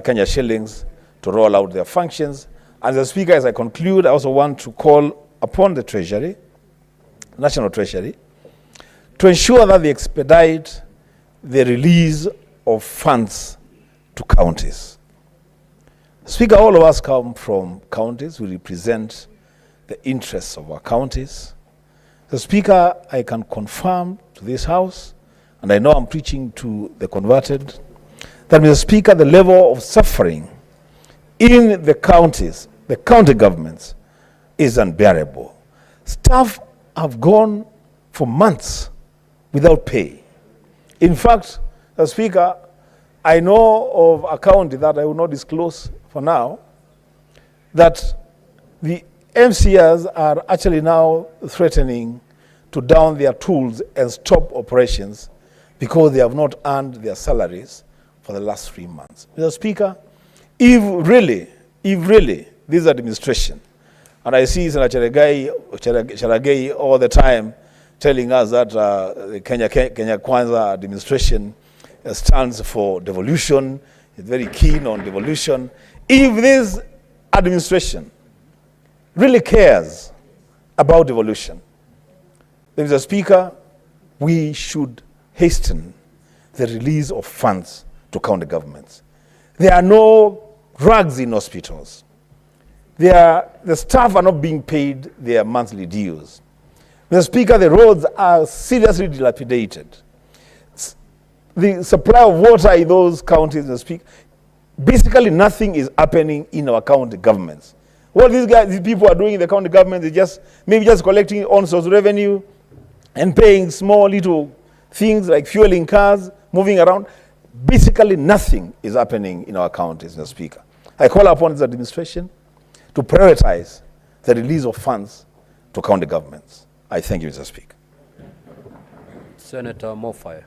Kenya shillings to roll out their functions. And the Speaker, as I conclude, I also want to call upon the Treasury, National Treasury, to ensure that they expedite the release of funds to counties. Speaker, all of us come from counties. We represent the interests of our counties. The Speaker, I can confirm to this House, and I know I'm preaching to the converted, that, Mr. Speaker, the level of suffering in the counties, the county governments, is unbearable. Staff have gone for months without pay. In fact, the Speaker, I know of a county that I will not disclose for now, that the MCAs are actually now threatening to down their tools and stop operations because they have not earned their salaries for the last 3 months. Mr. Speaker, if really this administration, and I see Senator Charagai all the time telling us that the Kenya Kwanza administration stands for devolution, is very keen on devolution. If this administration really cares about devolution, then, Mr. Speaker, we should hasten the release of funds to county governments. There are no drugs in hospitals. The staff are not being paid their monthly dues. Mr. Speaker, the roads are seriously dilapidated. The supply of water in those counties, Mr. Speaker, basically nothing is happening in our county governments. What these people are doing in the county government is maybe just collecting on-source revenue and paying small little things like fueling cars, moving around. Basically nothing is happening in our counties, Mr. Speaker. I call upon this administration to prioritize the release of funds to county governments. I thank you, Mr. Speaker. Senator Mofire.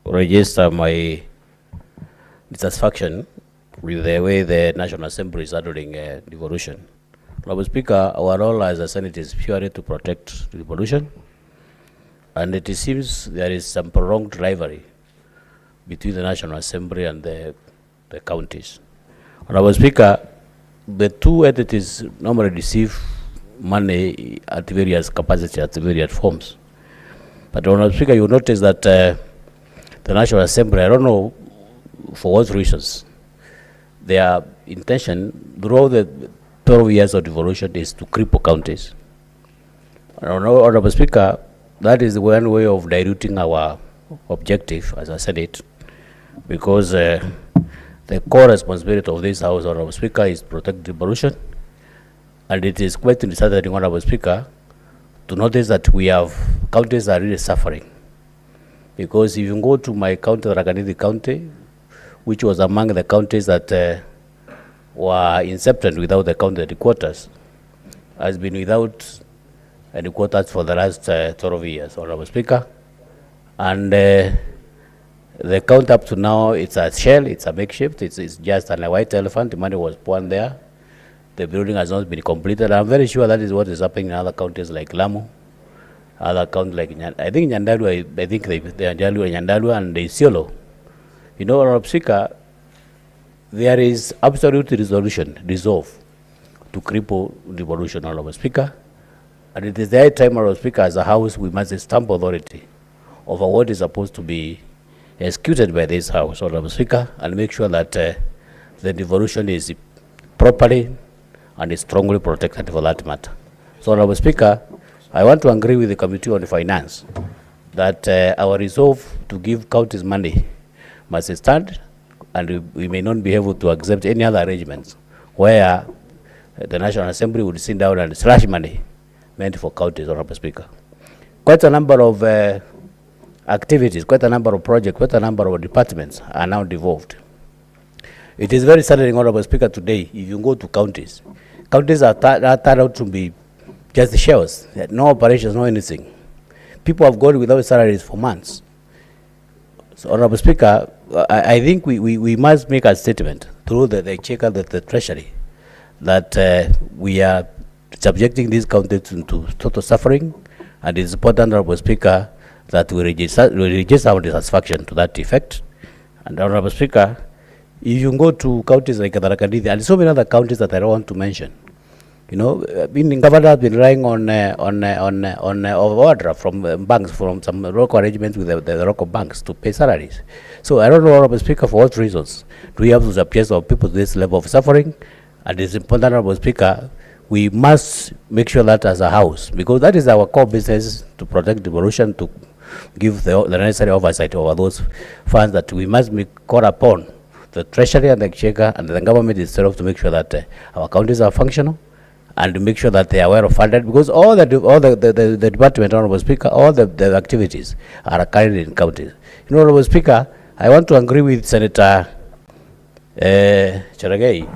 Register my dissatisfaction with the way the National Assembly is handling devolution. Mr. Speaker, our role as a Senate is purely to protect devolution, and it seems there is some prolonged rivalry between the National Assembly and the counties. Mr. Speaker, the two entities normally receive money at various capacities, at various forms. But Mr. Speaker, you notice that the National Assembly, I don't know for what reasons, their intention throughout the 12 years of devolution is to cripple counties. Honorable Speaker, that is one way of diluting our objective as a Senate, because the core responsibility of this House, Honorable Speaker, is to protect devolution. And it is quite disheartening, Honorable Speaker, to notice that we have counties that are really suffering. Because if you go to my county, Raganidi County, which was among the counties that were incepted without the county headquarters, has been without headquarters for the last 12 years, Honorable Speaker. And the county up to now, it's a shell, it's a makeshift, it's just a white elephant. The money was poured there. The building has not been completed. I'm very sure that is what is happening in other counties like Lamu, other counties like, I think Nyandarua, I think they are Nyandarua and Isiolo. You know, Honorable Speaker, there is absolute resolve to cripple devolution, Honorable Speaker. And it is the high time, Honorable Speaker, as a House, we must stamp authority over what is supposed to be executed by this House, Honorable Speaker, and make sure that the devolution is properly and is strongly protected for that matter. So, Honorable Speaker, I want to agree with the Committee on Finance that our resolve to give counties money must stand, and we may not be able to accept any other arrangements where the National Assembly would sit down and slash money meant for counties, Honorable Speaker. Quite a number of activities, quite a number of projects, quite a number of departments are now devolved. It is very saddening, Honorable Speaker, today, if you go to counties, counties are turned out to be just shells, no operations, no anything. People have gone without salaries for months. So, Honorable Speaker, I think we must make a statement through the checker, the Treasury, that we are subjecting these counties to total suffering, and it is important, Honorable Speaker, that we register our dissatisfaction to that effect. And Honorable Speaker, if you go to counties like Tharaka-Nithi and so many other counties that I don't want to mention, you know, government has been relying on overdraft from banks, from some local arrangements with the local banks to pay salaries. So I don't know, Honorable Speaker, for what reasons do we have to subject our people to this level of suffering? And it's important, Honorable Speaker, we must make sure that as a House, because that is our core business, to protect devolution, to give the necessary oversight over those funds, that we must call upon the Treasury and the Exchequer and the government itself to make sure that our counties are functional, and to make sure that they are aware of funded, because all the department, Honorable Speaker, all the activities are carried in counties. You know, Honorable Speaker, I want to agree with Senator Cherargei,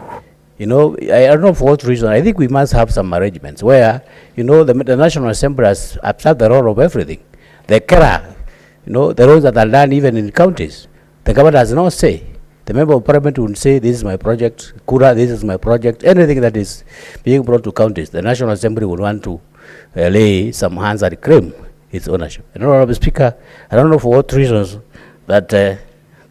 I don't know for what reason. I think we must have some arrangements where, the National Assembly has absorbed the role of everything. The CRA, the roles that are done even in counties. The government has no say. The member of parliament would say, this is my project, Kura, this is my project, anything that is being brought to counties. The National Assembly would want to lay some hands and claim its ownership. And Honorable Speaker, I don't know for what reasons that the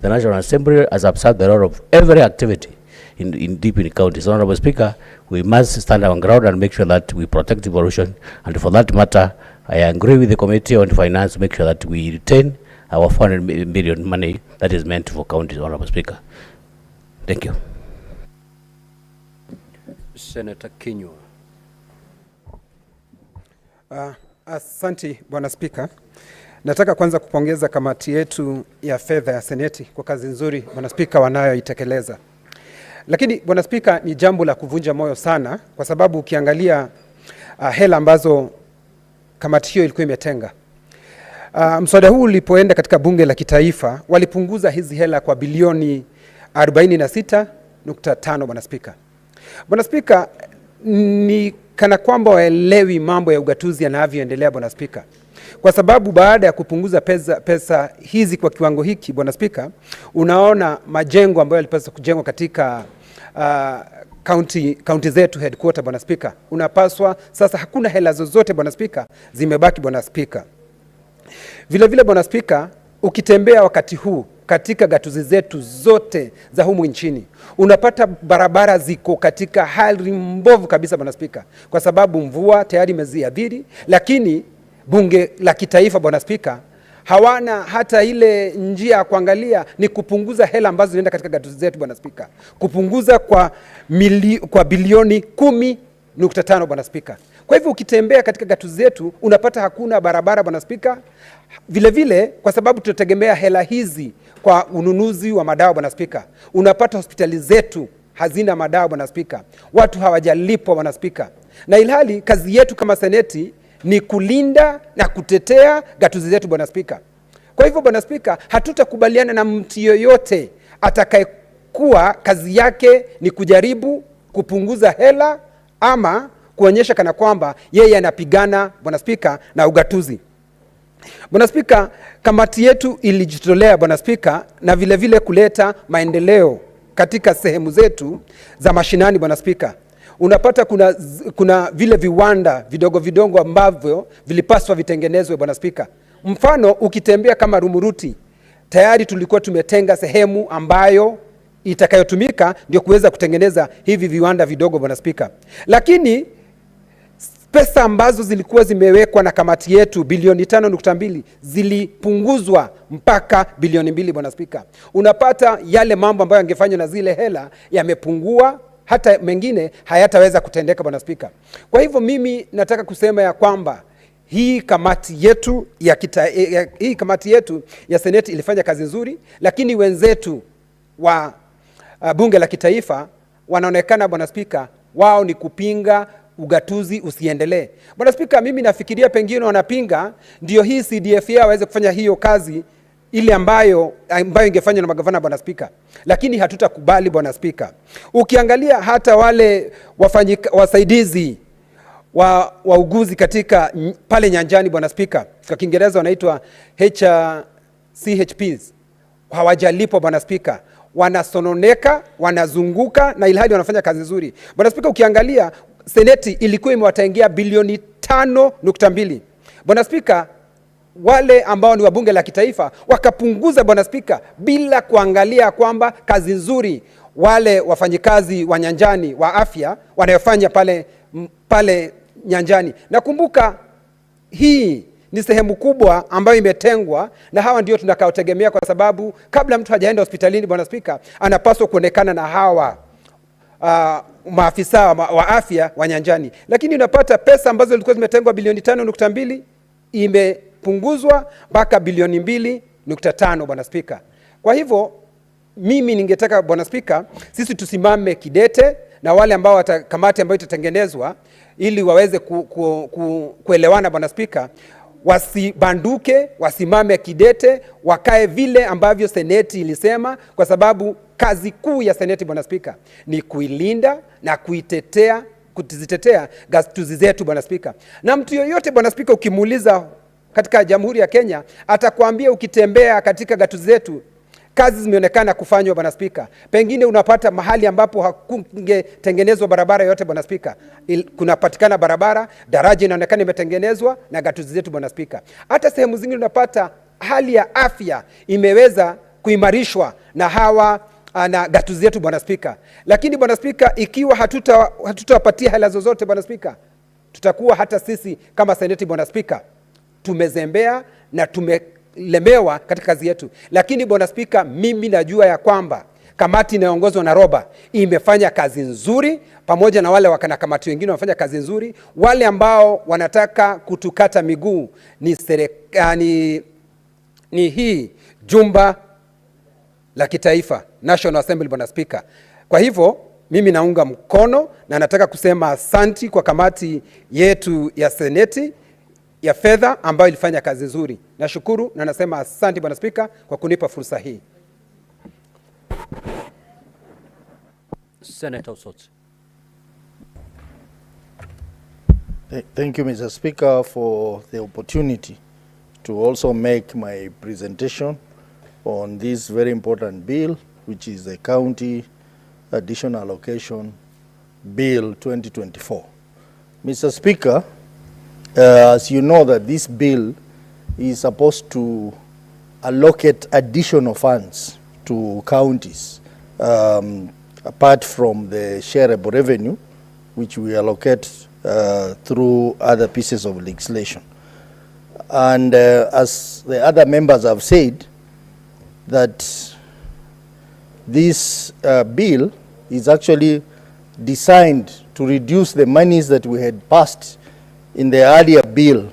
National Assembly has absorbed the role of every activity in deep in counties. Honorable Speaker, we must stand on ground and make sure that we protect devolution. And for that matter, I agree with the Committee on Finance to make sure that we retain our 400 million money that is meant for counties, Honorable Speaker. Thank you. Senator Kinyua. Asante Bwana Spika. Nataka kwanza kupongeza kamati yetu ya fedha ya Seneti kwa kazi nzuri Bwana Spika wanayoitekeleza. Lakini Bwana Spika, ni jambo la kuvunja moyo sana kwa sababu ukiangalia hela ambazo kamati hiyo ilikuwa imetenga. Mswada huu ulipoenda katika bunge la kitaifa walipunguza hizi hela kwa bilioni 46.5 Bwana Spika. Bwana Spika, ni kana kwamba waelewi mambo ya ugatuzi yanavyoendelea Bwana Spika. Kwa sababu baada ya kupunguza pesa hizi kwa kiwango hiki Bwana Spika, unaona majengo ambayo yalipaswa kujengwa katika county zetu headquarter Bwana Spika. Unapaswa sasa hakuna hela zozote Bwana Spika zimebaki Bwana Spika. Vile vile Bwana Spika, ukitembea wakati huu katika gatuzi zetu zote za humu nchini, unapata barabara ziko katika hali mbovu kabisa Bwana Spika, kwa sababu mvua tayari imeziadhiri, lakini bunge la kitaifa Bwana Spika hawana hata ile njia ya kuangalia ni kupunguza hela ambazo zinaenda katika gatuzi zetu Bwana Spika. Kupunguza kwa bilioni 10.5 Bwana Spika. Kwa hivyo ukitembea katika gatuzi zetu unapata hakuna barabara Bwana Spika. Vile vile kwa sababu tunategemea hela hizi kwa ununuzi wa madawa Bwana Spika, unapata hospitali zetu hazina madawa Bwana Spika. Watu hawajalipwa Bwana Spika. Na ilhali kazi yetu kama Seneti ni kulinda na kutetea gatuzi zetu Bwana Spika. Kwa hivyo Bwana Spika, hatutakubaliana na mtu yoyote atakayekuwa kazi yake ni kujaribu kupunguza hela ama kuonyesha kana kwamba yeye anapigana Bwana Spika na ugatuzi. Bwana Spika, kamati yetu ilijitolea Bwana Spika na vile vile kuleta maendeleo katika sehemu zetu za mashinani Bwana Spika. Unapata kuna vile viwanda vidogo ambavyo vilipaswa vitengenezwe Bwana Spika. Mfano ukitembea kama Rumuruti, tayari tulikuwa tumetenga sehemu ambayo itakayotumika ndio kuweza kutengeneza hivi viwanda vidogo Bwana Spika. Lakini pesa ambazo zilikuwa zimewekwa na kamati yetu bilioni 5.2 zilipunguzwa mpaka bilioni 2 Bwana Spika. Unapata yale mambo ambayo yangefanywa na zile hela yamepungua, hata mengine hayataweza kutendeka Bwana Spika. Kwa hivyo mimi nataka kusema ya kwamba hii kamati yetu ya Seneti ilifanya kazi nzuri, lakini wenzetu wa bunge la kitaifa wanaonekana Bwana Spika wao ni kupinga ugatuzi usiendelee. Bwana Spika, mimi nafikiria pengine wanapinga ndio hii CDFA waweze kufanya hiyo kazi ile ambayo ingefanywa na magavana Bwana Spika. Lakini hatutakubali Bwana Spika. Ukiangalia hata wale wasaidizi wauguzi katika pale nyanjani Bwana Spika, kwa Kiingereza wanaitwa CHPs, hawajalipwa Bwana Spika. Wanasononeka, wanazunguka na ilhali wanafanya kazi nzuri. Bwana Spika, ukiangalia Seneti ilikuwa imewatengia bilioni 5.2. Bwana Spika, wale ambao ni wabunge la kitaifa wakapunguza Bwana Spika bila kuangalia kwamba kazi nzuri wale wafanyikazi wa nyanjani wa afya wanayofanya pale nyanjani. Nakumbuka hii ni sehemu kubwa ambayo imetengwa na hawa ndio tunakaotegemea, kwa sababu kabla mtu hajaenda hospitalini Bwana Spika anapaswa kuonekana na hawa maafisa wa afya wa nyanjani. Lakini unapata pesa ambazo zilikuwa zimetengwa bilioni 5.2 imepunguzwa mpaka bilioni 2.5 Bwana Spika. Kwa hivyo mimi ningetaka Bwana Spika sisi tusimame kidete na wale ambao kamati ambayo itatengenezwa ili waweze kuelewana Bwana Spika, wasibanduke, wasimame kidete, wakae vile ambavyo Seneti ilisema, kwa sababu kazi kuu ya Seneti, Bwana Spika, ni kuilinda na kuzitetea gatuzi zetu, Bwana Spika. Na mtu yoyote, Bwana Spika, ukimuuliza katika Jamhuri ya Kenya, atakwambia ukitembea katika gatuzi zetu kazi zimeonekana kufanywa, Bwana Spika. Pengine unapata mahali ambapo hakungetengenezwa barabara yote, Bwana Spika, kunapatikana barabara, daraja inaonekana imetengenezwa na gatuzi zetu, Bwana Spika. Hata sehemu zingine unapata hali ya afya imeweza kuimarishwa na gatuzi zetu, Bwana Spika. Lakini Bwana Spika, ikiwa hatutawapatia hela zozote, Bwana Spika, tutakuwa hata sisi kama Seneti, Bwana Spika, tumezembea na tumelemewa katika kazi yetu. Lakini Bwana Spika, mimi najua ya kwamba kamati inayoongozwa na Roba imefanya kazi nzuri, pamoja na wale kamati wengine wamefanya kazi nzuri. Wale ambao wanataka kutukata miguu ni hii jumba la kitaifa, National Assembly, Bwana Spika. Kwa hivyo mimi naunga mkono na nataka kusema asanti kwa kamati yetu ya Seneti ya fedha ambayo ilifanya kazi nzuri. Nashukuru na nasema asanti, Bwana Spika, kwa kunipa fursa hii. Senator Osotsi. Thank you, Mr. Speaker, for the opportunity to also make my presentation on this very important bill, which is the County Additional Allocation Bill 2024. Mr. Speaker, as you know that this bill is supposed to allocate additional funds to counties, apart from the shareable revenue, which we allocate through other pieces of legislation. And as the other members have said, that this bill is actually designed to reduce the monies that we had passed in the earlier bill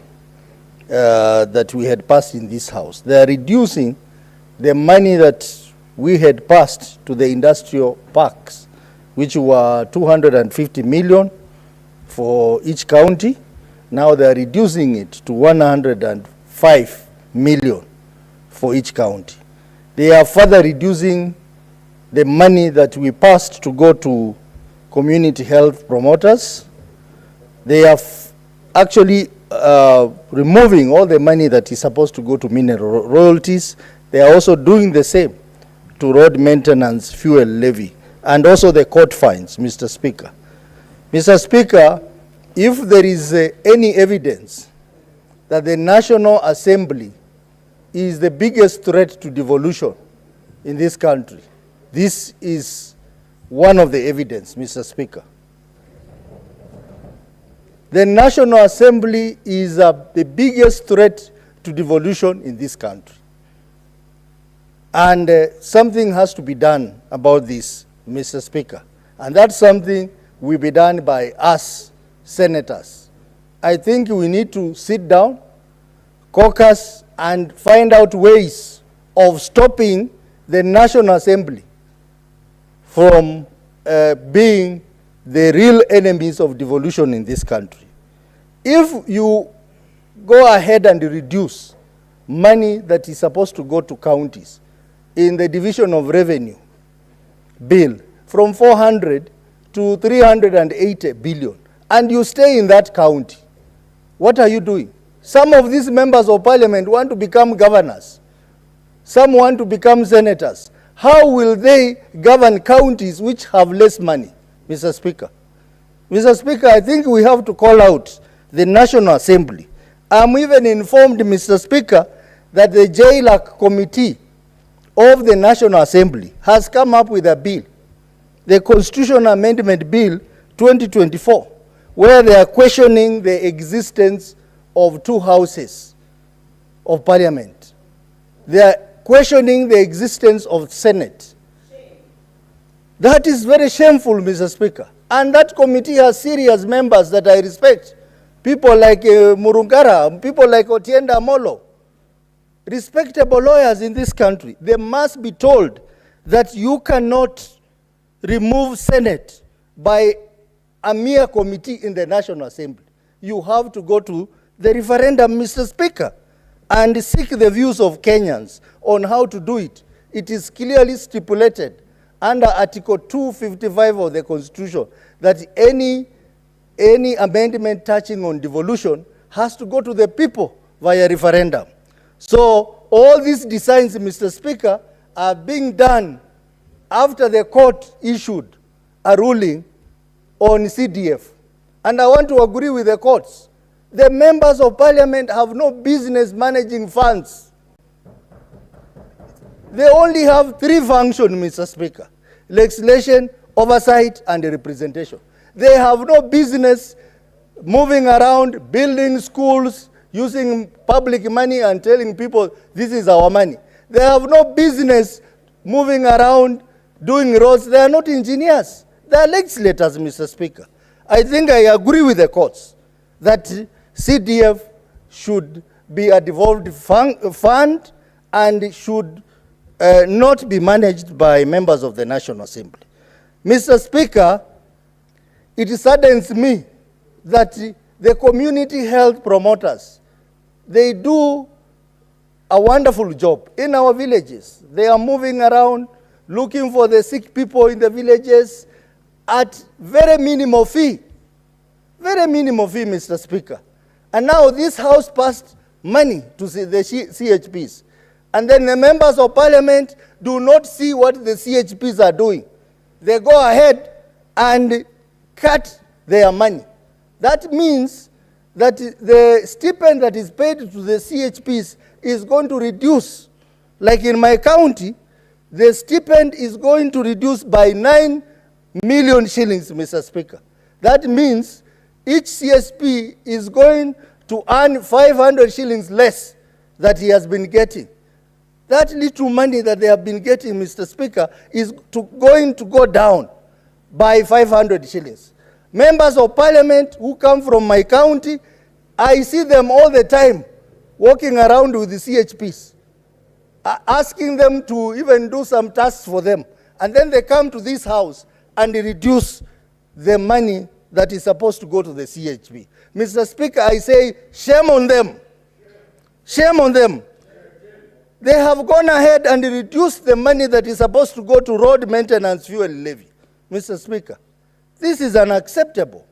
that we had passed in this House. They are reducing the money that we had passed to the industrial parks, which were 250 million for each county. Now they are reducing it to 105 million for each county. They are further reducing the money that we passed to go to community health promoters. They are actually removing all the money that is supposed to go to mineral royalties. They are also doing the same to road maintenance, fuel levy, and also the court fines, Mr. Speaker. Mr. Speaker, if there is any evidence that the National Assembly is the biggest threat to devolution in this country, this is one of the evidence, Mr. Speaker. The National Assembly is the biggest threat to devolution in this country. And something has to be done about this, Mr. Speaker. And that something will be done by us, senators. I think we need to sit down, caucus, and find out ways of stopping the National Assembly from being the real enemies of devolution in this country. If you go ahead and reduce money that is supposed to go to counties in the division of revenue bill from 400 to 380 billion, and you stay in that county, what are you doing? Some of these members of parliament want to become governors. Some want to become senators. How will they govern counties which have less money, Mr. Speaker? Mr. Speaker, I think we have to call out the National Assembly. I'm even informed, Mr. Speaker, that the JLAC committee of the National Assembly has come up with a bill, the Constitutional Amendment Bill 2024, where they are questioning the existence of two houses of parliament. They are questioning the existence of Senate. That is very shameful, Mr. Speaker. And that committee has serious members that I respect. People like Murungara, people like Otienda Molo, respectable lawyers in this country. They must be told that you cannot remove Senate by a mere committee in the National Assembly. You have to go to the referendum, Mr. Speaker, and seek the views of Kenyans on how to do it. It is clearly stipulated under Article 255 of the Constitution that any amendment touching on devolution has to go to the people via referendum. So all these designs, Mr. Speaker, are being done after the court issued a ruling on CDF. And I want to agree with the courts. The members of parliament have no business managing funds. They only have three functions, Mr. Speaker: legislation, oversight, and representation. They have no business moving around, building schools, using public money and telling people, this is our money. They have no business moving around, doing roads. They are not engineers. They are legislators, Mr. Speaker. I think I agree with the courts that CDF should be a devolved fund and should not be managed by members of the National Assembly. Mr. Speaker, it saddens me that the community health promoters, they do a wonderful job in our villages. They are moving around, looking for the sick people in the villages at very minimal fee. Very minimal fee, Mr. Speaker. And now this House passed money to the CHPs. And then the members of parliament do not see what the CHPs are doing. They go ahead and cut their money. That means that the stipend that is paid to the CHPs is going to reduce. Like in my county, the stipend is going to reduce by 9 million shillings, Mr. Speaker. That means each CSP is going to earn 500 shillings less that he has been getting. That little money that they have been getting, Mr. Speaker, is going to go down by 500 shillings. Members of parliament who come from my county, I see them all the time walking around with the CHPs, asking them to even do some tasks for them. And then they come to this house and reduce the money that is supposed to go to the CHP. Mr. Speaker, I say, shame on them. Shame on them. They have gone ahead and reduced the money that is supposed to go to road maintenance fuel levy. Mr. Speaker, this is unacceptable.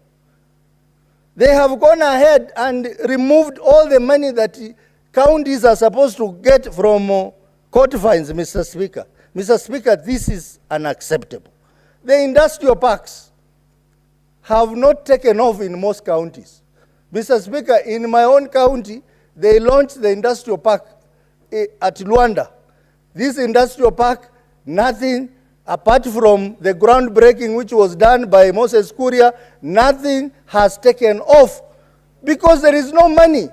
They have gone ahead and removed all the money that counties are supposed to get from court fines, Mr. Speaker. Mr. Speaker, this is unacceptable. The industrial parks have not taken off in most counties. Mr. Speaker, in my own county, they launched the industrial park at Luanda. This industrial park, nothing apart from the groundbreaking which was done by Moses Kuria, nothing has taken off because there is no money.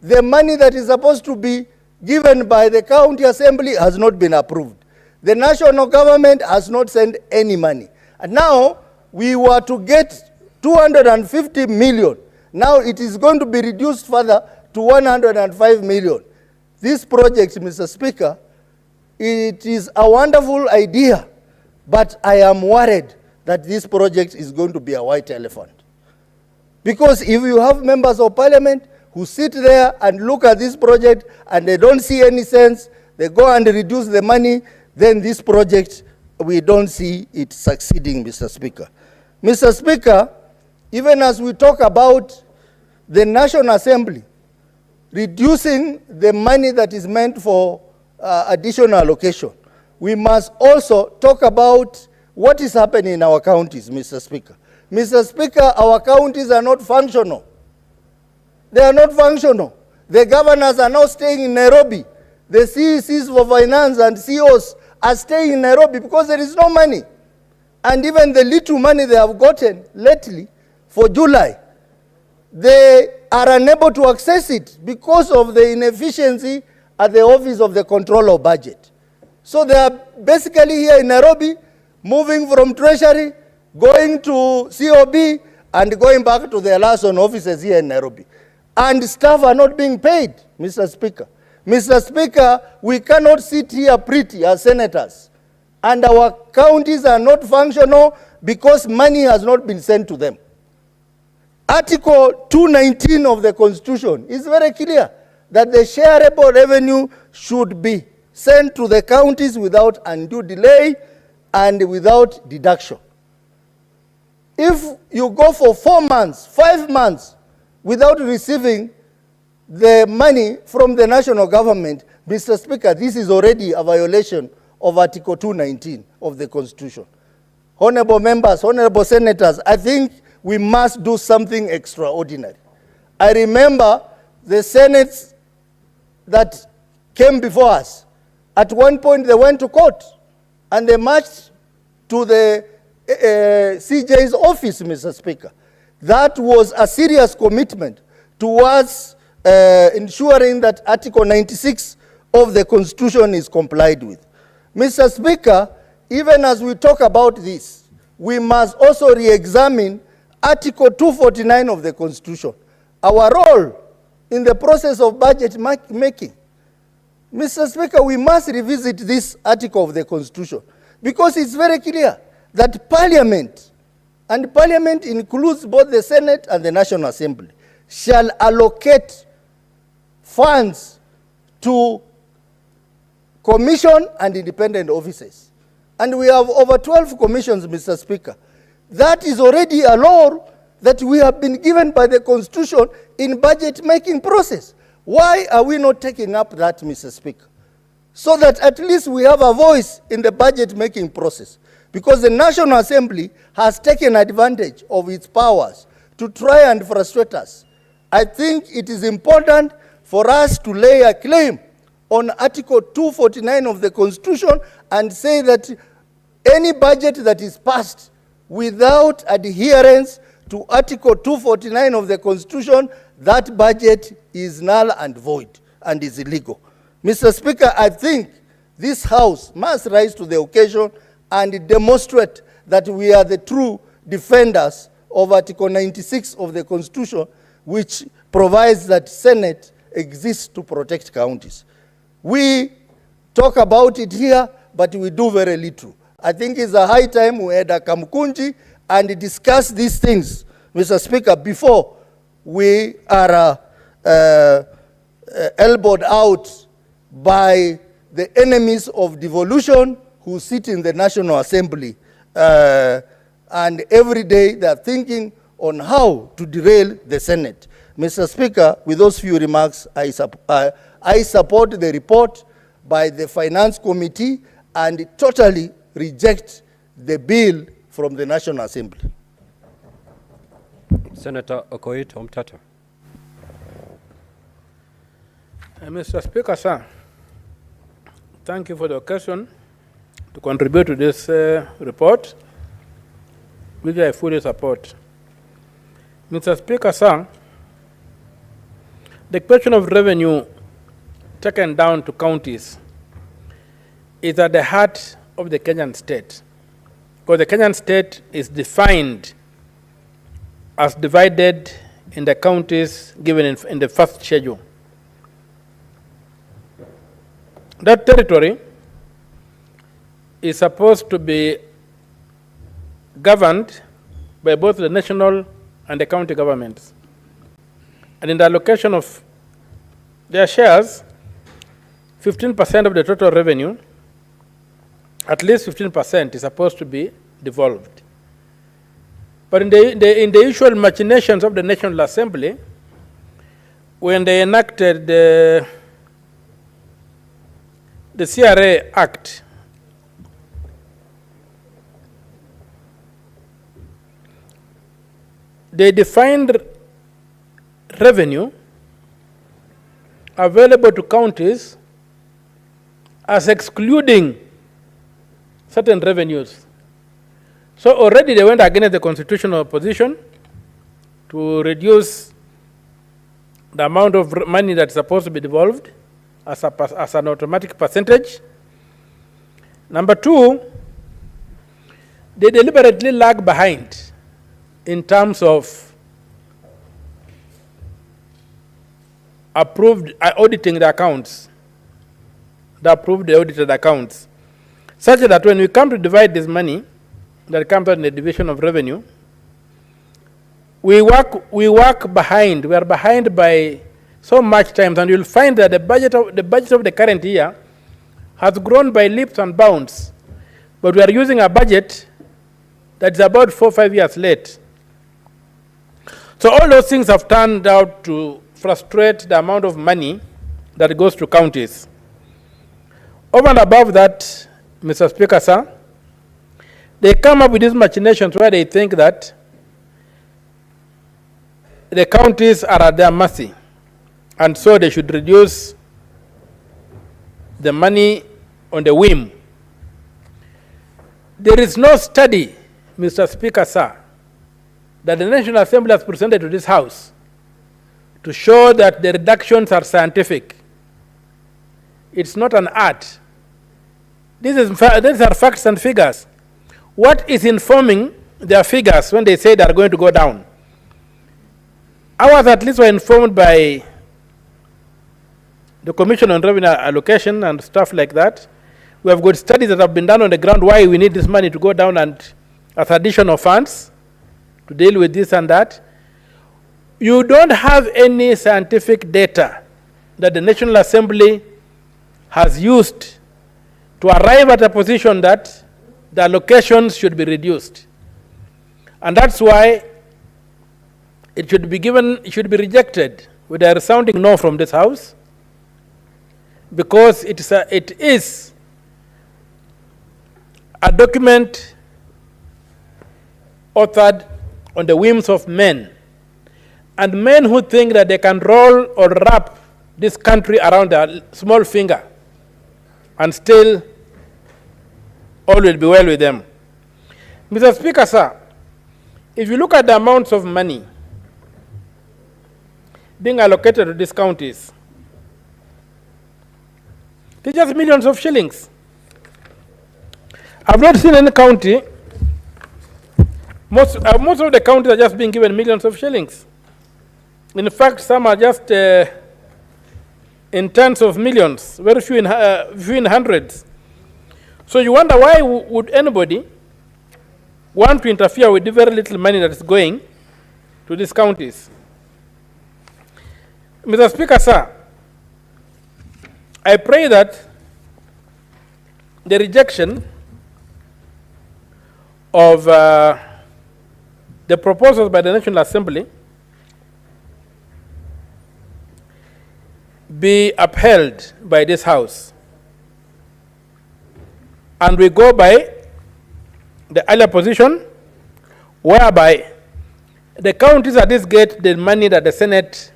The money that is supposed to be given by the county assembly has not been approved. The national government has not sent any money. And now we were to get 250 million. Now it is going to be reduced further to 105 million. This project, Mr. Speaker, it is a wonderful idea, but I am worried that this project is going to be a white elephant. Because if you have members of parliament who sit there and look at this project and they don't see any sense, they go and reduce the money, then this project, we don't see it succeeding, Mr. Speaker. Mr. Speaker, even as we talk about the National Assembly reducing the money that is meant for additional allocation, we must also talk about what is happening in our counties, Mr. Speaker. Mr. Speaker, our counties are not functional. They are not functional. The governors are now staying in Nairobi. The CECs for finance and CEOs are staying in Nairobi because there is no money. And even the little money they have gotten lately for July, they are unable to access it because of the inefficiency at the Office of the Controller of Budget. So they are basically here in Nairobi, moving from Treasury, going to COB, and going back to their liaison offices here in Nairobi. And staff are not being paid, Mr. Speaker. Mr. Speaker, we cannot sit here pretty as senators, and our counties are not functional because money has not been sent to them. Article 219 of the Constitution is very clear that the shareable revenue should be sent to the counties without undue delay, and without deduction. If you go for 4 months, 5 months without receiving the money from the national government, Mr. Speaker, this is already a violation of Article 219 of the Constitution. Honorable members, honorable senators, I think we must do something extraordinary. I remember the Senates that came before us. At one point, they went to court and they marched to the CJ's office, Mr. Speaker. That was a serious commitment towards ensuring that Article 96 of the Constitution is complied with. Mr. Speaker, even as we talk about this, we must also re-examine Article 249 of the Constitution, our role in the process of budget making. Mr. Speaker, we must revisit this article of the Constitution because it's very clear that Parliament, and Parliament includes both the Senate and the National Assembly, shall allocate funds to commission and independent offices. And we have over 12 commissions, Mr. Speaker. That is already a law that we have been given by the Constitution in budget making process. Why are we not taking up that, Mr. Speaker? So that at least we have a voice in the budget making process. Because the National Assembly has taken advantage of its powers to try and frustrate us. I think it is important for us to lay a claim on Article 249 of the Constitution and say that any budget that is passed without adherence to Article 249 of the Constitution, that budget is null and void and is illegal. Mr. Speaker, I think this House must rise to the occasion and demonstrate that we are the true defenders of Article 96 of the Constitution, which provides that Senate exists to protect counties. We talk about it here, but we do very little. I think it's a high time we had a Kamkunji and discuss these things, Mr. Speaker, before we are elbowed out by the enemies of devolution who sit in the National Assembly. And every day they are thinking on how to derail the Senate. Mr. Speaker, with those few remarks, I support the report by the Finance Committee and totally reject the bill from the National Assembly. Senator Okoit Omtata. Mr. Speaker, sir, thank you for the occasion to contribute to this report, which I fully support. Mr. Speaker, sir, the question of revenue taken down to counties is at the heart of the Kenyan state, because the Kenyan state is defined as divided in the counties given in the first schedule. That territory is supposed to be governed by both the national and the county governments. And in the allocation of their shares, 15% of the total revenue, at least 15% is supposed to be devolved. But in the usual machinations of the National Assembly, when they enacted the CRA Act, they defined revenue available to counties as excluding certain revenues. So already they went against the constitutional position to reduce the amount of money that's supposed to be devolved as an automatic percentage. Number two, they deliberately lag behind in terms of auditing the accounts, the approved audited accounts, such that when we come to divide this money that comes out in the division of revenue, we work behind. We are behind by so much time, and you'll find that the budget of the current year has grown by leaps and bounds but we are using a budget that's about 4 or 5 years late. So all those things have turned out to frustrate the amount of money that goes to counties. Over and above that, Mr. Speaker, sir, they come up with these machinations where they think that the counties are at their mercy, and so they should reduce the money on the whim. There is no study, Mr. Speaker, sir, that the National Assembly has presented to this House to show that the reductions are scientific. It's not an art. These are facts and figures. What is informing their figures when they say they are going to go down? Ours at least were informed by the Commission on Revenue Allocation and stuff like that. We have got studies that have been done on the ground why we need this money to go down and as additional funds to deal with this and that. You don't have any scientific data that the National Assembly has used to arrive at a position that the allocations should be reduced. And that's why it should be rejected with a resounding no from this House, because it is a document authored on the whims of men, and men who think that they can roll or wrap this country around their small finger and still all will be well with them. Mr. Speaker, sir, if you look at the amounts of money being allocated to these counties, they're just millions of shillings. I've not seen any county, most of the counties are just being given millions of shillings. In fact, some are just in tens of millions, very few in hundreds. So you wonder why would anybody want to interfere with the very little money that is going to these counties? Mr. Speaker, sir, I pray that the rejection of the proposals by the National Assembly be upheld by this House, and we go by the earlier position whereby the counties at this get the money that the Senate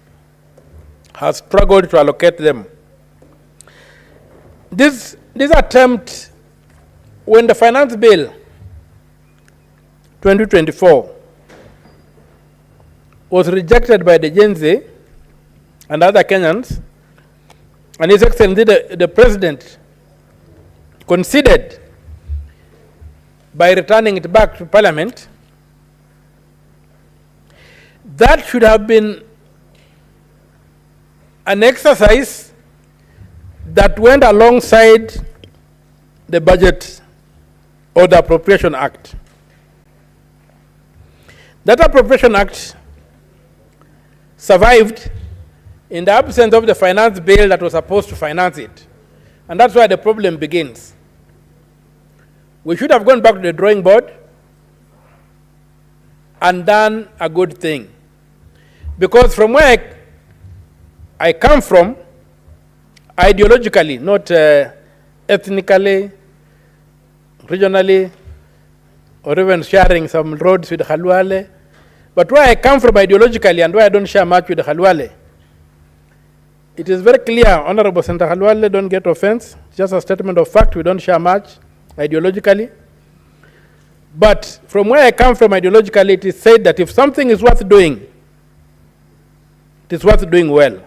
has struggled to allocate them. This attempt, when the Finance Bill 2024 was rejected by the Gen Z and other Kenyans, and His Excellency the President conceded by returning it back to Parliament, that should have been an exercise that went alongside the budget or the Appropriation Act. That Appropriation Act survived in the absence of the finance bill that was supposed to finance it. And that's why the problem begins. We should have gone back to the drawing board and done a good thing. Because from where I come from, ideologically, not ethnically, regionally, or even sharing some roads with Khalwale, but where I come from ideologically and where I don't share much with Khalwale, it is very clear, Honorable Senator Khalwale, don't get offense, just a statement of fact, we don't share much ideologically. But from where I come from ideologically, it is said that if something is worth doing, it is worth doing well.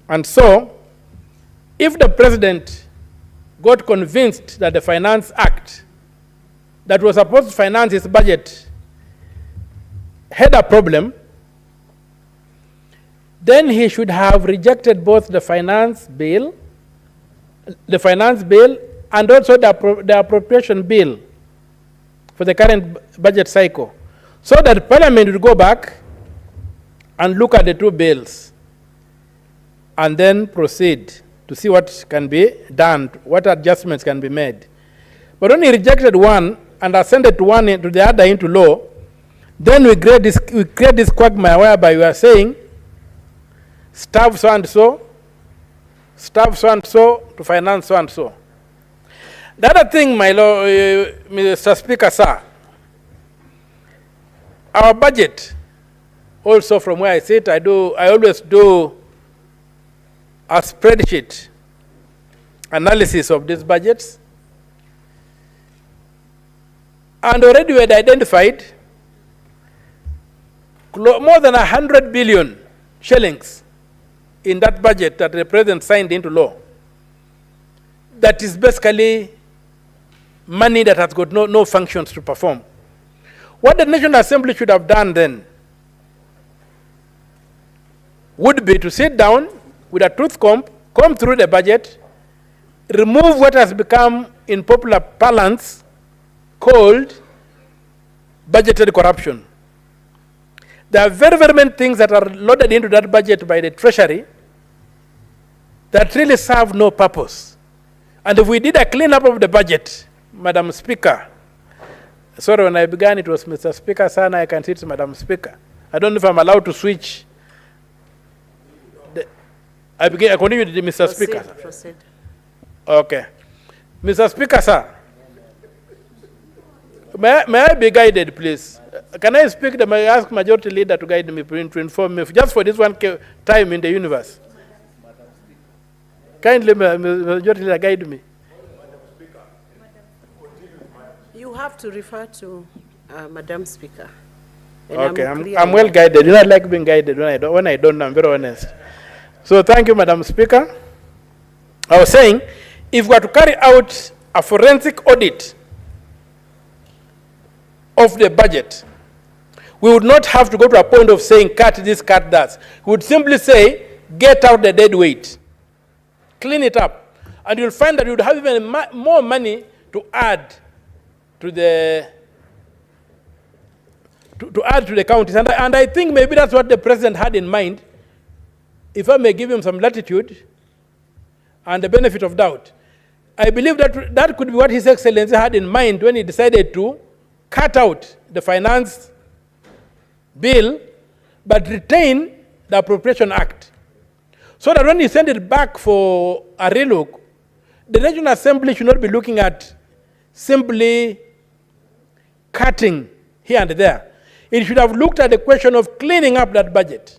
And so, if the President got convinced that the Finance Act that was supposed to finance his budget had a problem, then he should have rejected both the finance bill and also the appropriation bill for the current budget cycle, so that Parliament would go back and look at the two bills and then proceed to see what can be done, what adjustments can be made. But when he rejected one and ascended to one to the other into law, then we create this quagmire whereby we are saying, staff so and so, staff so and so to finance so and so. The other thing, my lord, Mr. Speaker, sir, our budget, also from where I sit, I always do a spreadsheet analysis of these budgets. And already we had identified more than 100 billion shillings in that budget that the president signed into law. That is basically money that has got no functions to perform. What the National Assembly should have done then would be to sit down with a tooth comb through the budget, remove what has become, in popular parlance, called budgetary corruption. There are very, very many things that are loaded into that budget by the Treasury that really serve no purpose. And if we did a cleanup of the budget, Madam Speaker, sorry, when I began it was Mr. Speaker, sir, now I can see it's Madam Speaker. I don't know if I'm allowed to switch. I continue with Mr. Speaker. Proceed. Okay. Mr. Speaker, sir, may I be guided, please? Can I speak? I ask Majority Leader to guide me, to inform me, just for this one time in the universe. Kindly, Majority Leader, guide me. You have to refer to Madam Speaker. And Okay, I'm well guided. You know, I like being guided when I don't know, I'm very honest. So thank you, Madam Speaker. I was saying, if we are to carry out a forensic audit of the budget, we would not have to go to a point of saying, cut this, cut that. We would simply say, get out the dead weight, clean it up, and you'll find that you would have even more money to add to the counties. And I think maybe that's what the president had in mind, if I may give him some latitude and the benefit of doubt. I believe that that could be what His Excellency had in mind when he decided to cut out the finance bill, but retain the Appropriation Act. So that when he sent it back for a relook, the National Assembly should not be looking at simply cutting here and there. It should have looked at the question of cleaning up that budget.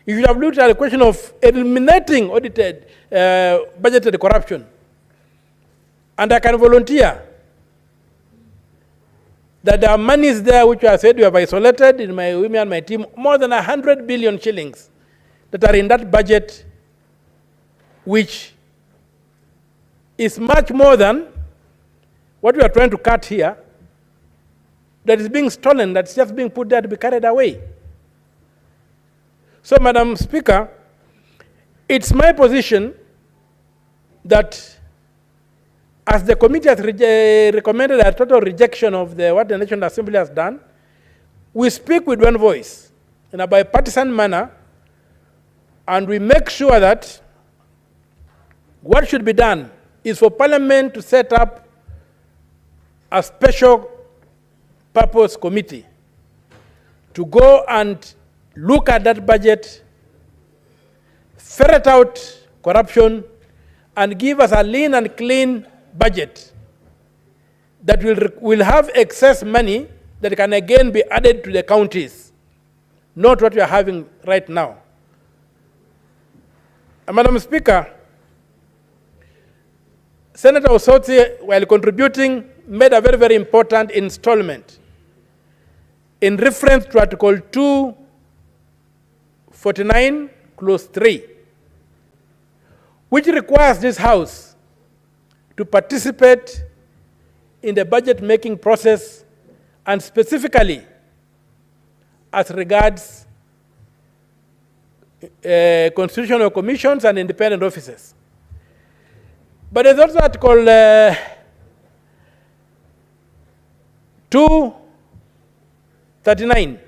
It should have looked at the question of eliminating audited budgetary corruption. And I can volunteer that there are monies there which I said we have isolated in my women and my team, more than 100 billion shillings that are in that budget, which is much more than what we are trying to cut here, that is being stolen, that's just being put there to be carried away. So, Madam Speaker, it's my position that as the committee has recommended a total rejection of what the National Assembly has done, we speak with one voice in a bipartisan manner, and we make sure that what should be done is for Parliament to set up a special purpose committee to go and look at that budget, ferret out corruption, and give us a lean and clean budget that will have excess money that can again be added to the counties, not what we are having right now. Madam Speaker, Senator Osotsi, while contributing, made a very, very important installment in reference to Article 249, Clause 3, which requires this House to participate in the budget-making process, and specifically as regards constitutional commissions and independent offices. But there's also Article 239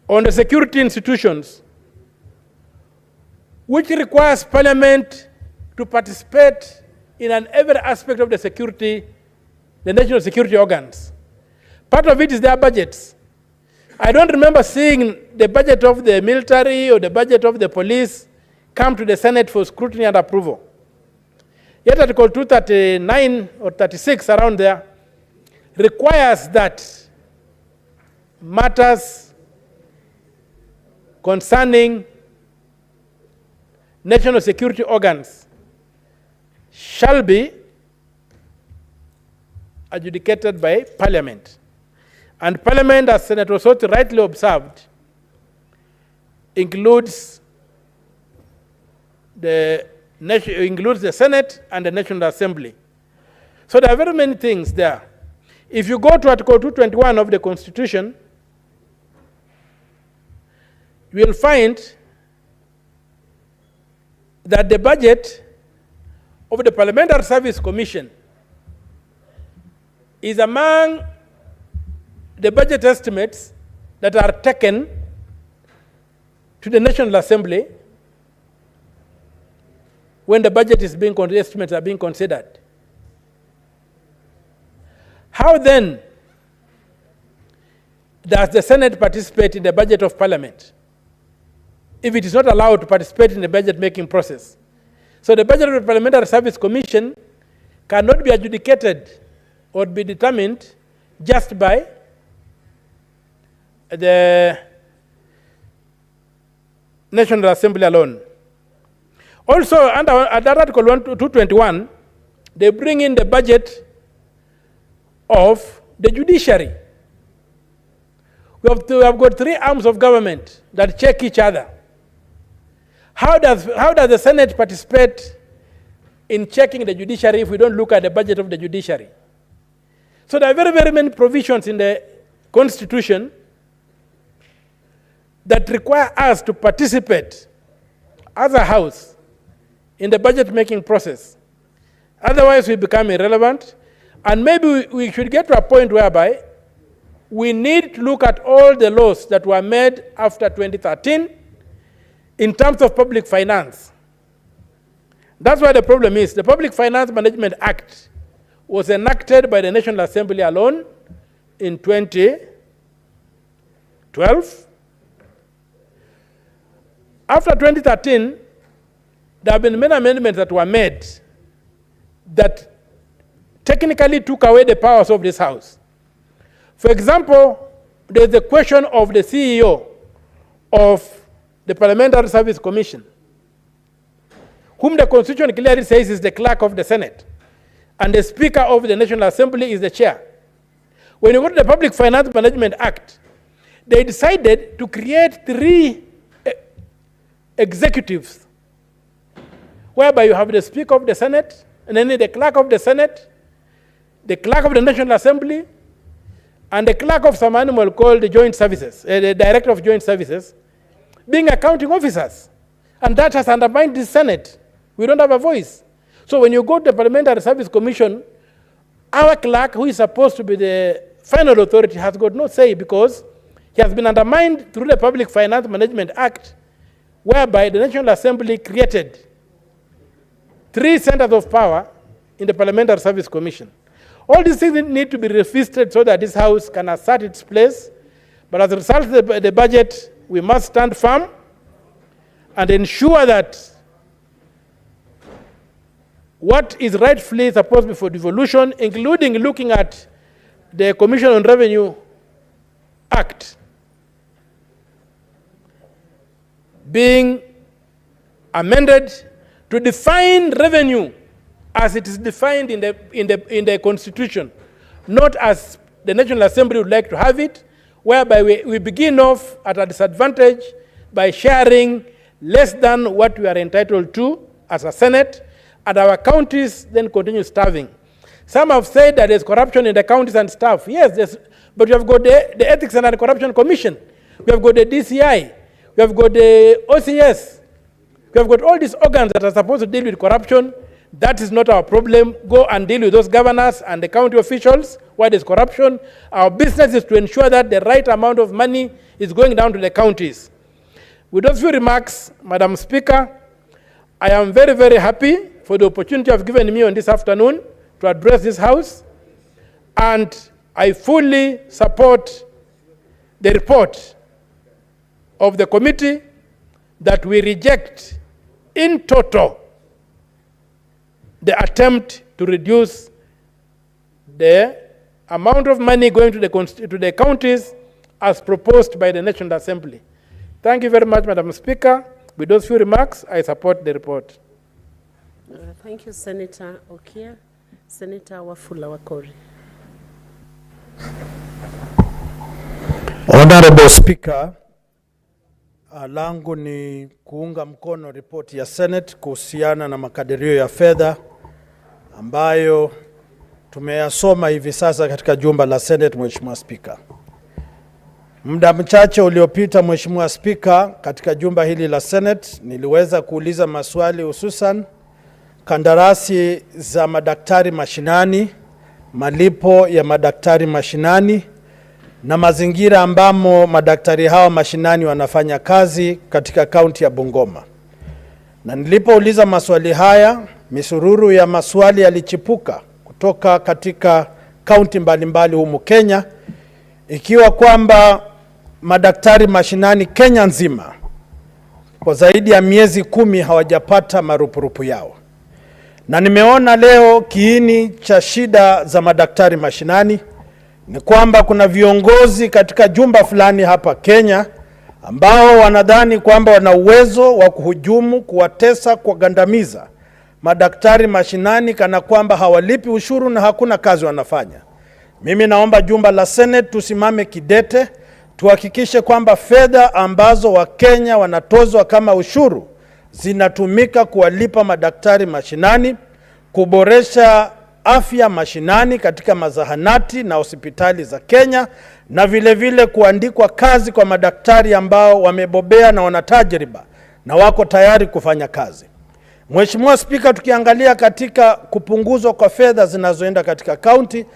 on the security institutions, which requires Parliament to participate in every aspect of the security, the national security organs. Part of it is their budgets. I don't remember seeing the budget of the military or the budget of the police come to the Senate for scrutiny and approval. Yet Article 239 or 36 around there requires that matters concerning national security organs shall be adjudicated by Parliament. And Parliament, as Senator Osoti rightly observed, includes the Senate and the National Assembly. So there are very many things there. If you go to Article 221 of the Constitution, you will find that the budget of the Parliamentary Service Commission is among the budget estimates that are taken to the National Assembly when the budget is being estimates are being considered. How then does the Senate participate in the budget of Parliament if it is not allowed to participate in the budget making process? So the budget of the Parliamentary Service Commission cannot be adjudicated or be determined just by the National Assembly alone. Also, under Article 221, they bring in the budget of the judiciary. We have got three arms of government that check each other. How does the Senate participate in checking the judiciary if we don't look at the budget of the judiciary? So there are very, very many provisions in the Constitution that require us to participate as a House in the budget making process. Otherwise, we become irrelevant. And maybe we should get to a point whereby we need to look at all the laws that were made after 2013 in terms of public finance. That's why the problem is. The Public Finance Management Act was enacted by the National Assembly alone in 2012. After 2013, there have been many amendments that were made that technically took away the powers of this House. For example, there's the question of the CEO of the Parliamentary Service Commission, whom the Constitution clearly says is the clerk of the Senate, and the Speaker of the National Assembly is the chair. When you go to the Public Finance Management Act, they decided to create three executives, whereby you have the Speaker of the Senate, and then the clerk of the Senate, the clerk of the National Assembly, and the clerk of some animal called the Joint Services, the Director of Joint Services, being accounting officers. And that has undermined the Senate. We don't have a voice. So when you go to the Parliamentary Service Commission, our clerk, who is supposed to be the final authority, has got no say because he has been undermined through the Public Finance Management Act, whereby the National Assembly created three centers of power in the Parliamentary Service Commission. All these things need to be revisited so that this House can assert its place. But as a result of the budget, we must stand firm and ensure that what is rightfully supposed to be for devolution, including looking at the Commission on Revenue Act being amended to define revenue as it is defined in the Constitution, not as the National Assembly would like to have it, whereby we begin off at a disadvantage by sharing less than what we are entitled to as a Senate, and our counties then continue starving. Some have said that there's corruption in the counties and staff. Yes, but we have got the Ethics and Anti-Corruption Commission. We have got the DCI. We have got the OCS. We have got all these organs that are supposed to deal with corruption. That is not our problem. Go and deal with those governors and the county officials where there's corruption. Our business is to ensure that the right amount of money is going down to the counties. With those few remarks, Madam Speaker, I am very, very happy for the opportunity you have given me on this afternoon to address this House, and I fully support the report of the committee that we reject in total the attempt to reduce the amount of money going to the counties as proposed by the National Assembly. Thank you very much, Madam Speaker. With those few remarks, I support the report. Thank you, Senator Okia. Senator Wafula Wakori. Honorable Speaker, langu ni kuunga mkono ripoti ya Senate kuhusiana na makadirio ya fedha ambayo tumeyasoma hivi sasa katika jumba la Senate, Mheshimiwa Speaker. Muda mchache uliopita, Mheshimiwa Speaker, katika jumba hili la Senate niliweza kuuliza maswali hususan kandarasi za madaktari mashinani, malipo ya madaktari mashinani na mazingira ambamo madaktari hawa mashinani wanafanya kazi katika kaunti ya Bungoma. Na nilipouliza maswali haya, misururu ya maswali yalichipuka kutoka katika kaunti mbalimbali humu Kenya, ikiwa kwamba madaktari mashinani Kenya nzima kwa zaidi ya miezi 10 hawajapata marupurupu yao. Na nimeona leo kiini cha shida za madaktari mashinani ni kwamba kuna viongozi katika jumba fulani hapa Kenya ambao wanadhani kwamba wana uwezo wa kuhujumu, kuwatesa, kuwagandamiza madaktari mashinani kana kwamba hawalipi ushuru na hakuna kazi wanafanya. Mimi naomba jumba la Senate tusimame kidete, tuhakikishe kwamba fedha ambazo Wakenya wanatozwa kama ushuru zinatumika kuwalipa madaktari mashinani, kuboresha afya mashinani katika mazahanati na hospitali za Kenya, na vile vile kuandikwa kazi kwa madaktari ambao wamebobea na wana tajriba na wako tayari kufanya kazi. Mheshimiwa Speaker, tukiangalia katika kupunguzwa kwa fedha zinazoenda katika kaunti,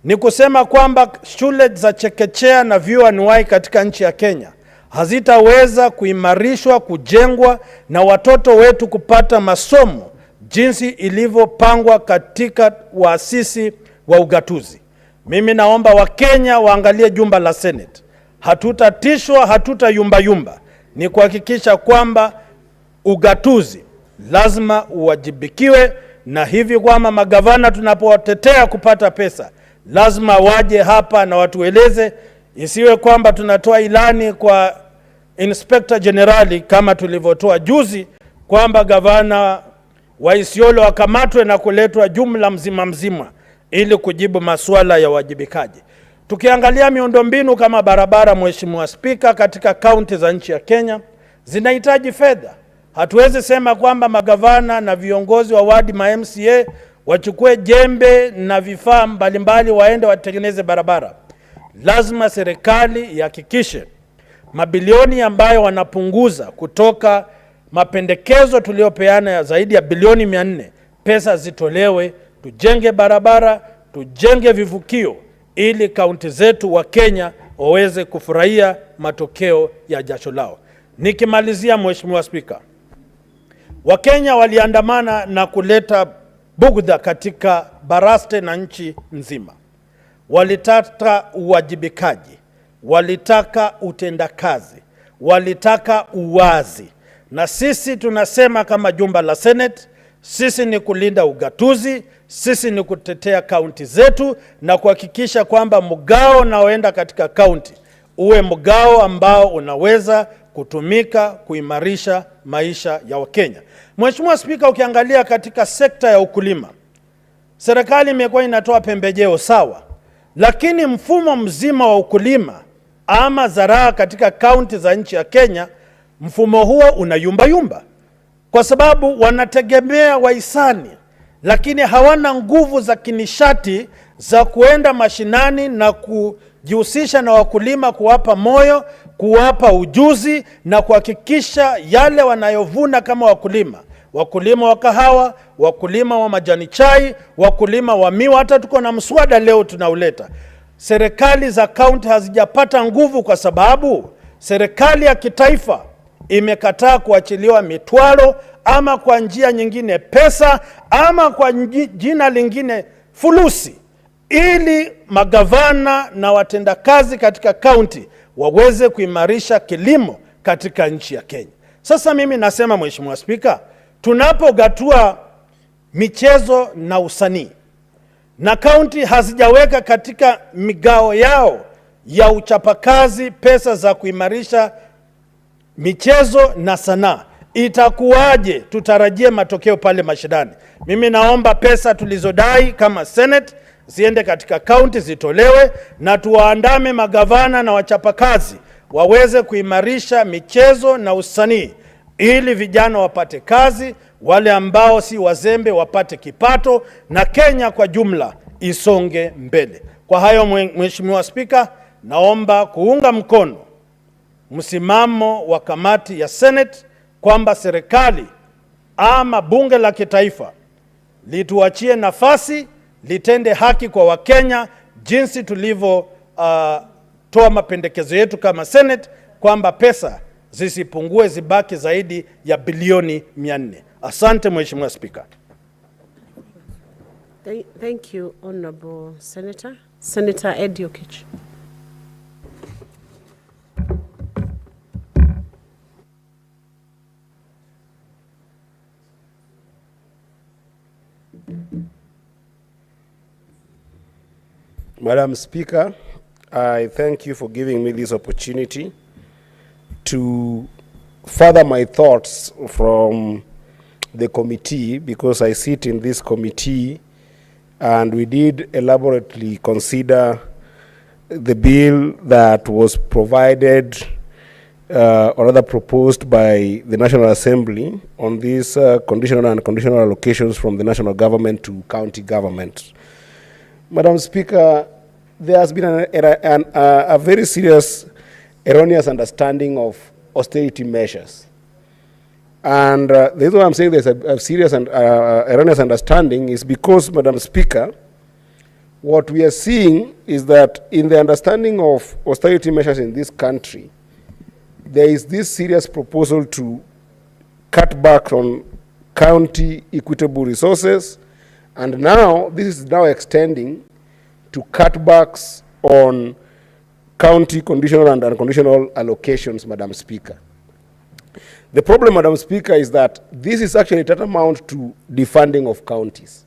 ni kusema kwamba shule za chekechea na vyuo anuwai katika nchi ya Kenya hazitaweza kuimarishwa, kujengwa na watoto wetu kupata masomo jinsi ilivyopangwa katika waasisi wa ugatuzi. Mimi naomba Wakenya waangalie jumba la Senate. Hatutatishwa, hatutayumba. Ni kuhakikisha kwamba ugatuzi lazima uwajibikiwe, na hivi kwamba magavana tunapowatetea kupata pesa lazima waje hapa na watueleze, isiwe kwamba tunatoa ilani kwa Inspector Generali kama tulivyotoa juzi kwamba gavana wa Isiolo akamatwe na kuletwa jumla mzima ili kujibu masuala ya wajibikaji. Tukiangalia miundombinu kama barabara, Mheshimiwa Speaker, katika kaunti za nchi ya Kenya zinahitaji fedha. Hatuwezi sema kwamba magavana na viongozi wa wadi ma MCA wachukue jembe na vifaa mbalimbali waende watengeneze barabara. Lazima serikali ihakikishe mabilioni ambayo wanapunguza kutoka mapendekezo tuliopeana ya zaidi ya bilioni 400, pesa zitolewe, tujenge barabara, tujenge vivukio ili kaunti zetu wa Kenya waweze kufurahia matokeo ya jasho lao. Nikimalizia, Mheshimiwa Speaker, Wakenya waliandamana na kuleta bugdha katika baraste na nchi nzima. Walitaka uwajibikaji, walitaka utendakazi, walitaka uwazi. Na sisi tunasema kama jumba la Senate, sisi ni kulinda ugatuzi, sisi ni kutetea kaunti zetu na kuhakikisha kwamba mgao unaoenda katika kaunti uwe mgao ambao unaweza kutumika kuimarisha maisha ya Wakenya. Mheshimiwa Speaker, ukiangalia katika sekta ya ukulima, serikali imekuwa inatoa pembejeo sawa, lakini mfumo mzima wa ukulima ama zaraa katika kaunti za nchi ya Kenya, mfumo huo unayumba kwa sababu wanategemea wahisani, lakini hawana nguvu za kinishati za kuenda mashinani na kujihusisha na wakulima, kuwapa moyo, kuwapa ujuzi na kuhakikisha yale wanayovuna kama wakulima wa kahawa, wakulima wa majani chai, wakulima wa miwa. Hata tuko na mswada leo tunauleta. Serikali za kaunti hazijapata nguvu kwa sababu serikali ya kitaifa imekataa kuachiliwa mitwalo ama kwa njia nyingine pesa, ama kwa jina lingine fulusi, ili magavana na watendakazi katika kaunti waweze kuimarisha kilimo katika nchi ya Kenya. Sasa mimi nasema, Mheshimiwa Spika, tunapogatua michezo na usanii na kaunti hazijaweka katika migao yao ya uchapakazi pesa za kuimarisha michezo na sanaa, itakuwaje tutarajie matokeo pale mashinani? Mimi naomba pesa tulizodai kama Senate ziende katika kaunti, zitolewe, na tuwaandame magavana na wachapakazi waweze kuimarisha michezo na usanii, ili vijana wapate kazi, wale ambao si wazembe wapate kipato, na Kenya kwa jumla isonge mbele. Kwa hayo, Mheshimiwa Spika, naomba kuunga mkono msimamo wa kamati ya Senate kwamba serikali ama bunge la kitaifa lituachie nafasi litende haki kwa Wakenya, jinsi tulivyo toa mapendekezo yetu kama Senate kwamba pesa zisipungue, zibaki zaidi ya bilioni 400. Asante Mheshimiwa Spika. Thank you, Honorable Senator. Senator Ed Okich. Madam Speaker, I thank you for giving me this opportunity to further my thoughts from the committee, because I sit in this committee and we did elaborately consider the bill that was provided or rather proposed by the National Assembly on these conditional and conditional allocations from the national government to county government. Madam Speaker, there has been a very serious erroneous understanding of austerity measures. And the reason why I'm saying there's a serious and erroneous understanding is because, Madam Speaker, what we are seeing is that in the understanding of austerity measures in this country, there is this serious proposal to cut back on county equitable resources, and now this is now extending to cutbacks on county conditional and unconditional allocations, Madam Speaker. The problem, Madam Speaker, is that this is actually tantamount to defunding of counties.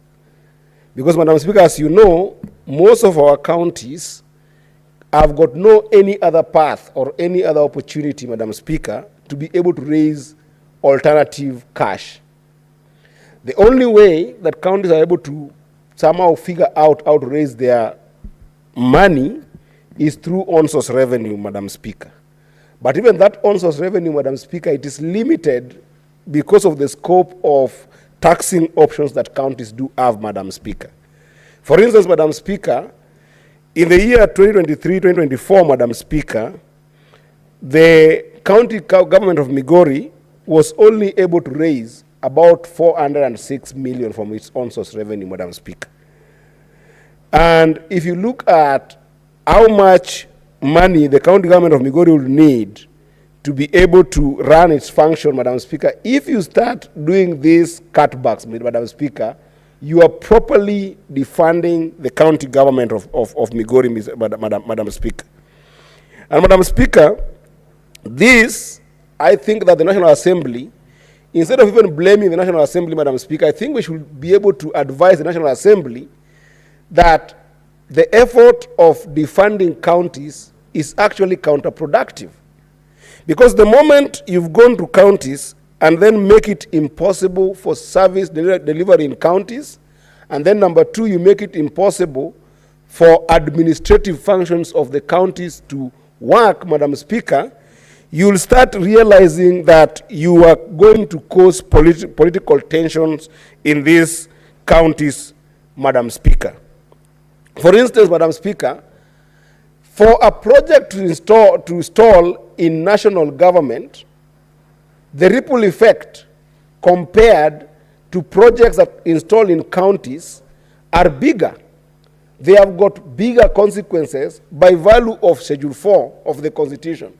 Because, Madam Speaker, as you know, most of our counties have got no any other path or any other opportunity, Madam Speaker, to be able to raise alternative cash. The only way that counties are able to somehow figure out how to raise their money is through on-source revenue, Madam Speaker. But even that on-source revenue, Madam Speaker, it is limited because of the scope of taxing options that counties do have, Madam Speaker. For instance, Madam Speaker, in the year 2023-2024, Madam Speaker, the county government of Migori was only able to raise about 406 million from its on-source revenue, Madam Speaker. And if you look at how much money the county government of Migori will need to be able to run its function, Madam Speaker, if you start doing these cutbacks, Madam Speaker, you are properly defunding the county government of Migori, Madam Speaker. And Madam Speaker, this, I think that the National Assembly, instead of even blaming the National Assembly, Madam Speaker, I think we should be able to advise the National Assembly that the effort of defunding counties is actually counterproductive. Because the moment you've gone to counties and then make it impossible for service delivery in counties, and then number two, you make it impossible for administrative functions of the counties to work, Madam Speaker, you'll start realizing that you are going to cause political tensions in these counties, Madam Speaker. For instance, Madam Speaker, for a project to install in national government, the ripple effect compared to projects that install in counties are bigger. They have got bigger consequences by value of Schedule 4 of the Constitution.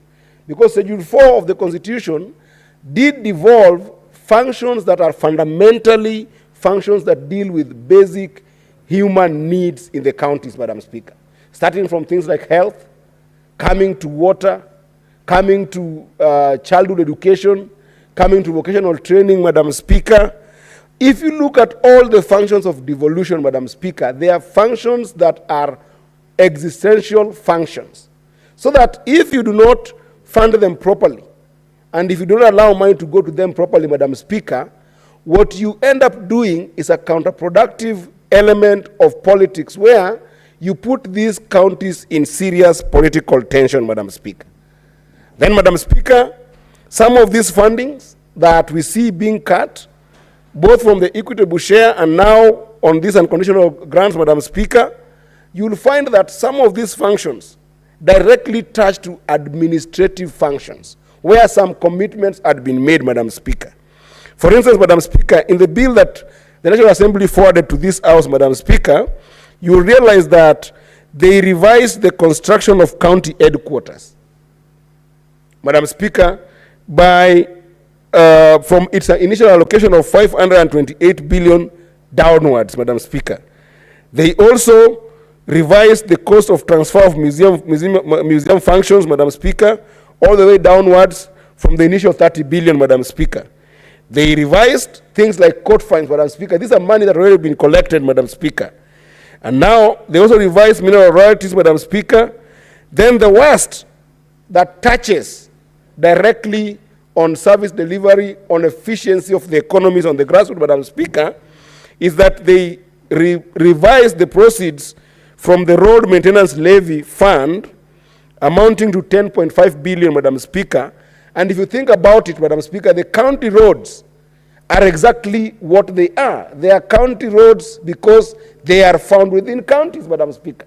Because Schedule 4 of the Constitution did devolve functions that are fundamentally functions that deal with basic human needs in the counties, Madam Speaker. Starting from things like health, coming to water, coming to childhood education, coming to vocational training, Madam Speaker. If you look at all the functions of devolution, Madam Speaker, they are functions that are existential functions. So that if you do not fund them properly, and if you do not allow money to go to them properly, Madam Speaker, what you end up doing is a counterproductive element of politics where you put these counties in serious political tension, Madam Speaker. Then, Madam Speaker, some of these fundings that we see being cut, both from the equitable share and now on these unconditional grants, Madam Speaker, you will find that some of these functions directly touch to administrative functions, where some commitments had been made, Madam Speaker. For instance, Madam Speaker, in the bill that the National Assembly forwarded to this House, Madam Speaker, you will realize that they revised the construction of county headquarters, Madam Speaker, by from its initial allocation of 528 billion downwards, Madam Speaker. They also revised the cost of transfer of museum functions, Madam Speaker, all the way downwards from the initial 30 billion, Madam Speaker. They revised things like court fines, Madam Speaker. These are money that already been collected, Madam Speaker. And now they also revised mineral royalties, Madam Speaker. Then the worst that touches directly on service delivery, on efficiency of the economies on the grassroots, Madam Speaker, is that they revised the proceeds from the road maintenance levy fund amounting to 10.5 billion, Madam Speaker. And if you think about it, Madam Speaker, the county roads are exactly what they are. They are county roads because they are found within counties, Madam Speaker.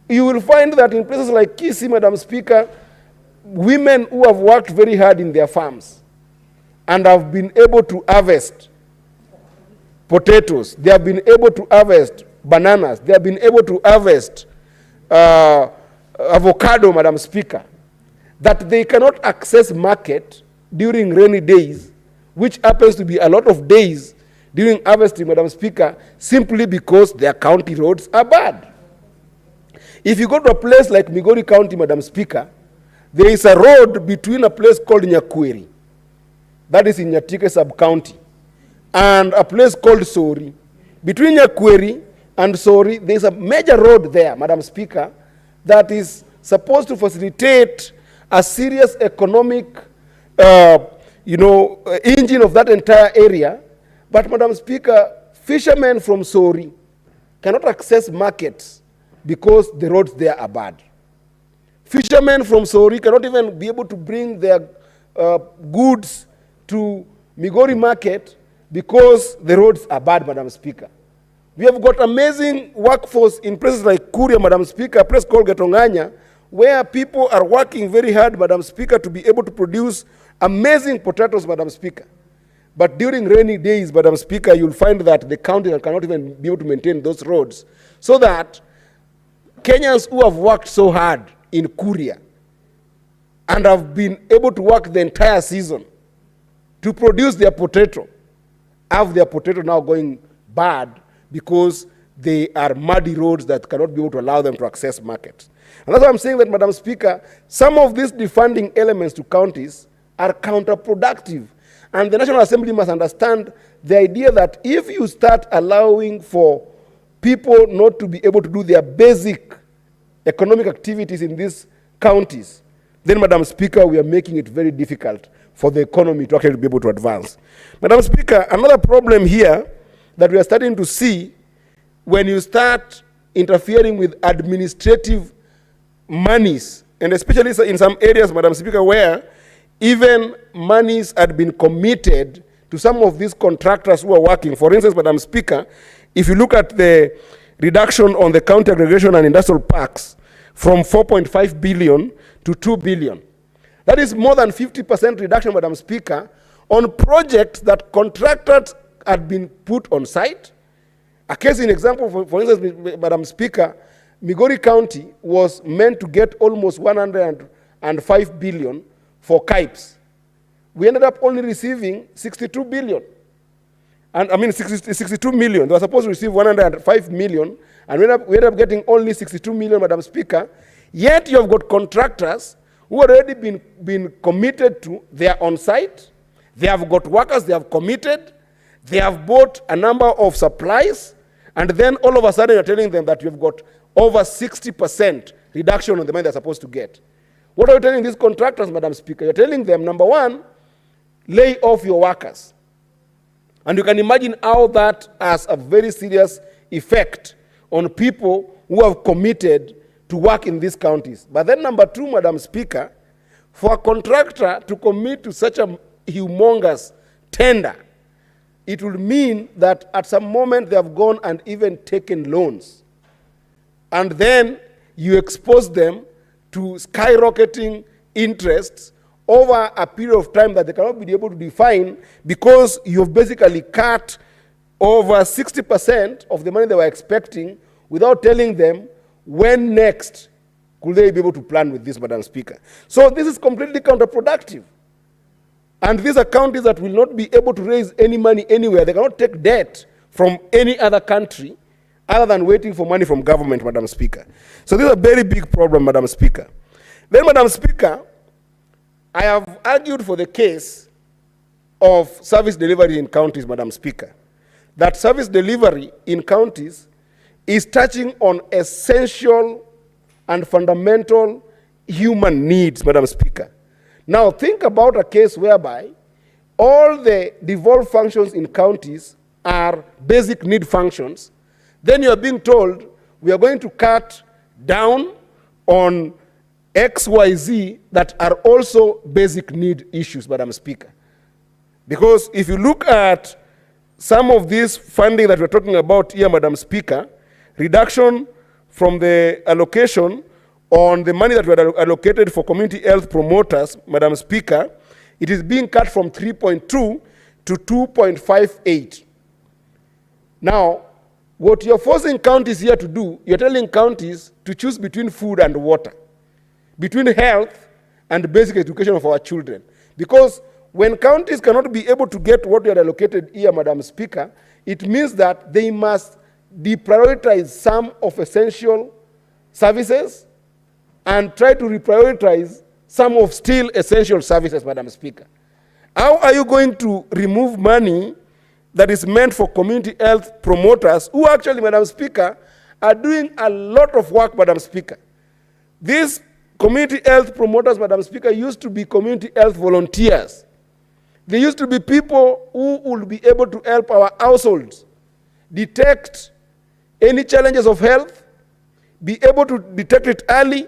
You will find that in places like Kisii, Madam Speaker, women who have worked very hard in their farms and have been able to harvest potatoes, they have been able to harvest bananas, they have been able to harvest avocado, Madam Speaker, that they cannot access market during rainy days, which happens to be a lot of days during harvesting, Madam Speaker, simply because their county roads are bad. If you go to a place like Migori County, Madam Speaker, there is a road between a place called Nyakweri, that is in Nyatike sub-county, and a place called Sori. Between Nyakweri and Sori, there is a major road there, Madam Speaker, that is supposed to facilitate a serious economic, engine of that entire area. But, Madam Speaker, fishermen from Sori cannot access markets because the roads there are bad. Fishermen from Sori cannot even be able to bring their goods to Migori market because the roads are bad, Madam Speaker. We have got amazing workforce in places like Kuria, Madam Speaker, a place called Getonganya, where people are working very hard, Madam Speaker, to be able to produce amazing potatoes, Madam Speaker. But during rainy days, Madam Speaker, you'll find that the county cannot even be able to maintain those roads. So that Kenyans who have worked so hard in Kuria and have been able to work the entire season to produce their potato, have their potato now going bad because they are muddy roads that cannot be able to allow them to access markets. And that's why I'm saying that, Madam Speaker, some of these defunding elements to counties are counterproductive. And the National Assembly must understand the idea that if you start allowing for people not to be able to do their basic economic activities in these counties, then, Madam Speaker, we are making it very difficult for the economy to actually be able to advance. Madam Speaker, another problem here that we are starting to see when you start interfering with administrative monies, and especially in some areas, Madam Speaker, where even monies had been committed to some of these contractors who are working. For instance, Madam Speaker, if you look at the reduction on the county aggregation and industrial parks from 4.5 billion to 2 billion, that is more than 50% reduction, Madam Speaker, on projects that contractors had been put on site. A case in example, for instance, Madam Speaker, Migori County was meant to get almost 105 billion for KIPES, we ended up only receiving 62 billion. And I mean 62 million. They were supposed to receive 105 million, and we ended up getting only 62 million, Madam Speaker. Yet you have got contractors who have already been committed to, they are on site, they have got workers, they have committed, they have bought a number of supplies, and then all of a sudden you're telling them that you've got over 60% reduction on the money they're supposed to get. What are you telling these contractors, Madam Speaker? You're telling them, number one, lay off your workers. And you can imagine how that has a very serious effect on people who have committed to work in these counties. But then number two, Madam Speaker, for a contractor to commit to such a humongous tender, it will mean that at some moment they have gone and even taken loans. And then you expose them to skyrocketing interests over a period of time that they cannot be able to define, because you've basically cut over 60% of the money they were expecting without telling them when next could they be able to plan with this, Madam Speaker. So this is completely counterproductive. And these are counties that will not be able to raise any money anywhere. They cannot take debt from any other country other than waiting for money from government, Madam Speaker. So this is a very big problem, Madam Speaker. Then, Madam Speaker, I have argued for the case of service delivery in counties, Madam Speaker. That service delivery in counties is touching on essential and fundamental human needs, Madam Speaker. Now, think about a case whereby all the devolved functions in counties are basic need functions. Then you are being told, we are going to cut down on XYZ that are also basic need issues, Madam Speaker. Because if you look at some of this funding that we're talking about here, Madam Speaker, reduction from the allocation on the money that were allocated for community health promoters, Madam Speaker, it is being cut from 3.2 to 2.58. Now, what you're forcing counties here to do, you're telling counties to choose between food and water, between health and basic education of our children. Because when counties cannot be able to get what they are allocated here, Madam Speaker, it means that they must deprioritize some of essential services and try to reprioritize some of still essential services, Madam Speaker. How are you going to remove money that is meant for community health promoters who actually, Madam Speaker, are doing a lot of work, Madam Speaker? These community health promoters, Madam Speaker, used to be community health volunteers. They used to be people who would be able to help our households detect any challenges of health, be able to detect it early,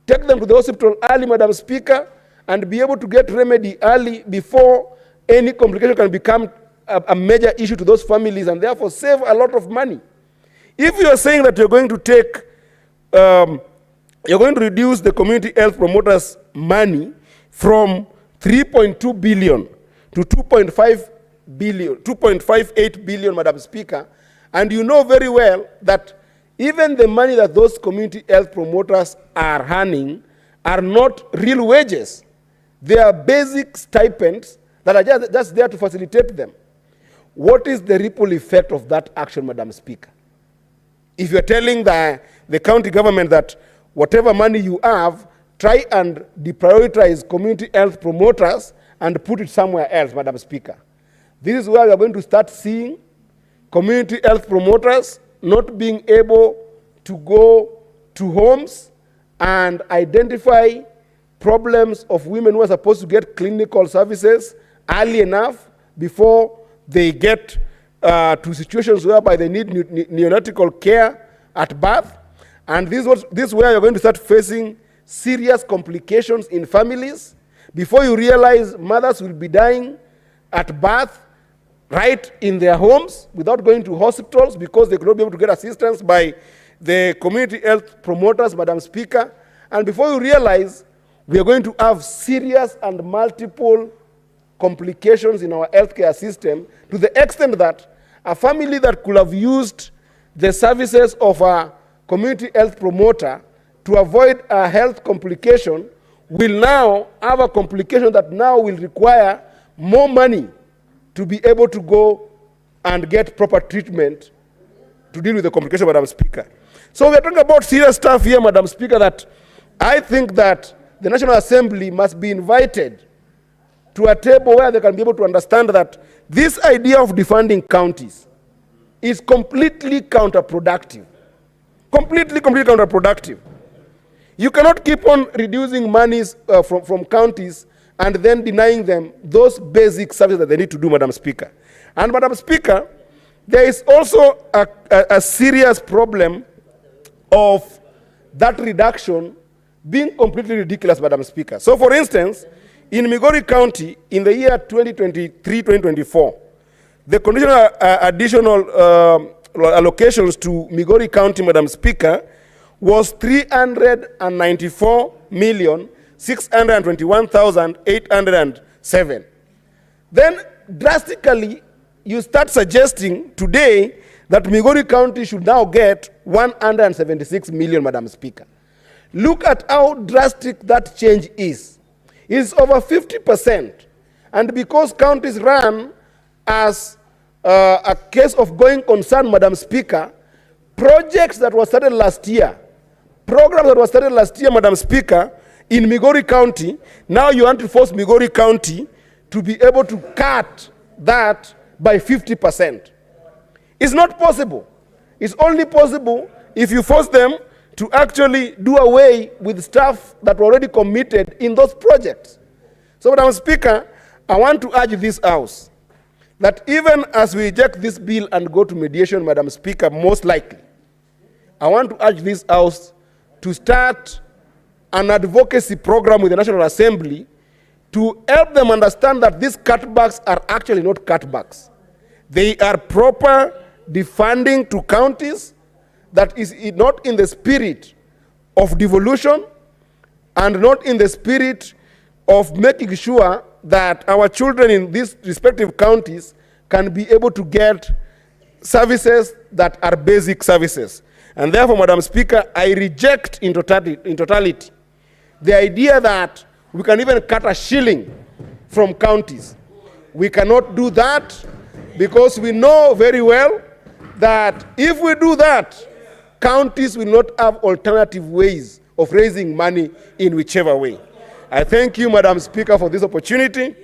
take them to the hospital early, Madam Speaker, and be able to get remedy early before any complication can become a major issue to those families, and therefore save a lot of money. If you are saying that you're going to take, you're going to reduce the community health promoters' money from 3.2 billion to 2.5 billion, 2.58 billion, Madam Speaker, and you know very well that even the money that those community health promoters are earning are not real wages. They are basic stipends that are just there to facilitate them. What is the ripple effect of that action, Madam Speaker? If you're telling the county government that whatever money you have, try and deprioritize community health promoters and put it somewhere else, Madam Speaker. This is where we are going to start seeing community health promoters not being able to go to homes and identify problems of women who are supposed to get clinical services early enough before they get to situations whereby they need neonatal care at birth. And this is where you're going to start facing serious complications in families. Before you realize, mothers will be dying at birth right in their homes without going to hospitals because they could not be able to get assistance by the community health promoters, Madam Speaker. And before you realize, we are going to have serious and multiple complications in our healthcare system, to the extent that a family that could have used the services of a community health promoter to avoid a health complication will now have a complication that now will require more money to be able to go and get proper treatment to deal with the complication, Madam Speaker. So we are talking about serious stuff here, Madam Speaker, that I think that the National Assembly must be invited to a table where they can be able to understand that this idea of defunding counties is completely counterproductive. Completely counterproductive. You cannot keep on reducing monies from counties and then denying them those basic services that they need to do, Madam Speaker. And Madam Speaker, there is also a serious problem of that reduction being completely ridiculous, Madam Speaker. So for instance, in Migori County, in the year 2023-2024, the conditional additional allocations to Migori County, Madam Speaker, was 394,621,807. Then drastically, you start suggesting today that Migori County should now get 176 million, Madam Speaker. Look at how drastic that change is. It's over 50%. And because counties run as a case of going concern, Madam Speaker, projects that were started last year, programs that were started last year, Madam Speaker, in Migori County, now you want to force Migori County to be able to cut that by 50%. It's not possible. It's only possible if you force them to actually do away with stuff that were already committed in those projects. So, Madam Speaker, I want to urge this House that even as we reject this bill and go to mediation, Madam Speaker, most likely, I want to urge this House to start an advocacy program with the National Assembly to help them understand that these cutbacks are actually not cutbacks. They are proper defunding to counties that is not in the spirit of devolution and not in the spirit of making sure that our children in these respective counties can be able to get services that are basic services. And therefore, Madam Speaker, I reject in totality the idea that we can even cut a shilling from counties. We cannot do that because we know very well that if we do that, counties will not have alternative ways of raising money in whichever way. I thank you, Madam Speaker, for this opportunity,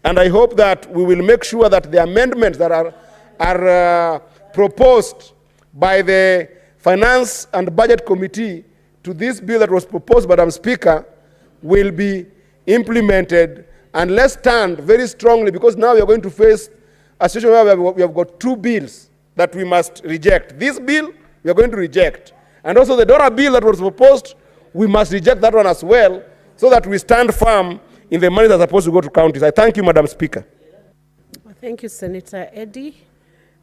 and I hope that we will make sure that the amendments that are proposed by the Finance and Budget Committee to this bill that was proposed, Madam Speaker, will be implemented. And let's stand very strongly, because now we are going to face a situation where we have got two bills that we must reject. This bill, we are going to reject. And also the DORA bill that was proposed, we must reject that one as well, so that we stand firm in the money that's supposed to go to counties. I thank you, Madam Speaker. Thank you, Senator Eddie.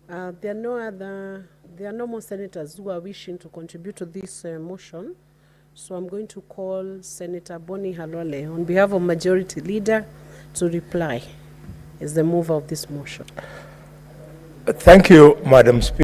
There are no more senators who are wishing to contribute to this motion. So I'm going to call Senator Boni Halole on behalf of Majority Leader to reply as the mover of this motion. Thank you, Madam Speaker.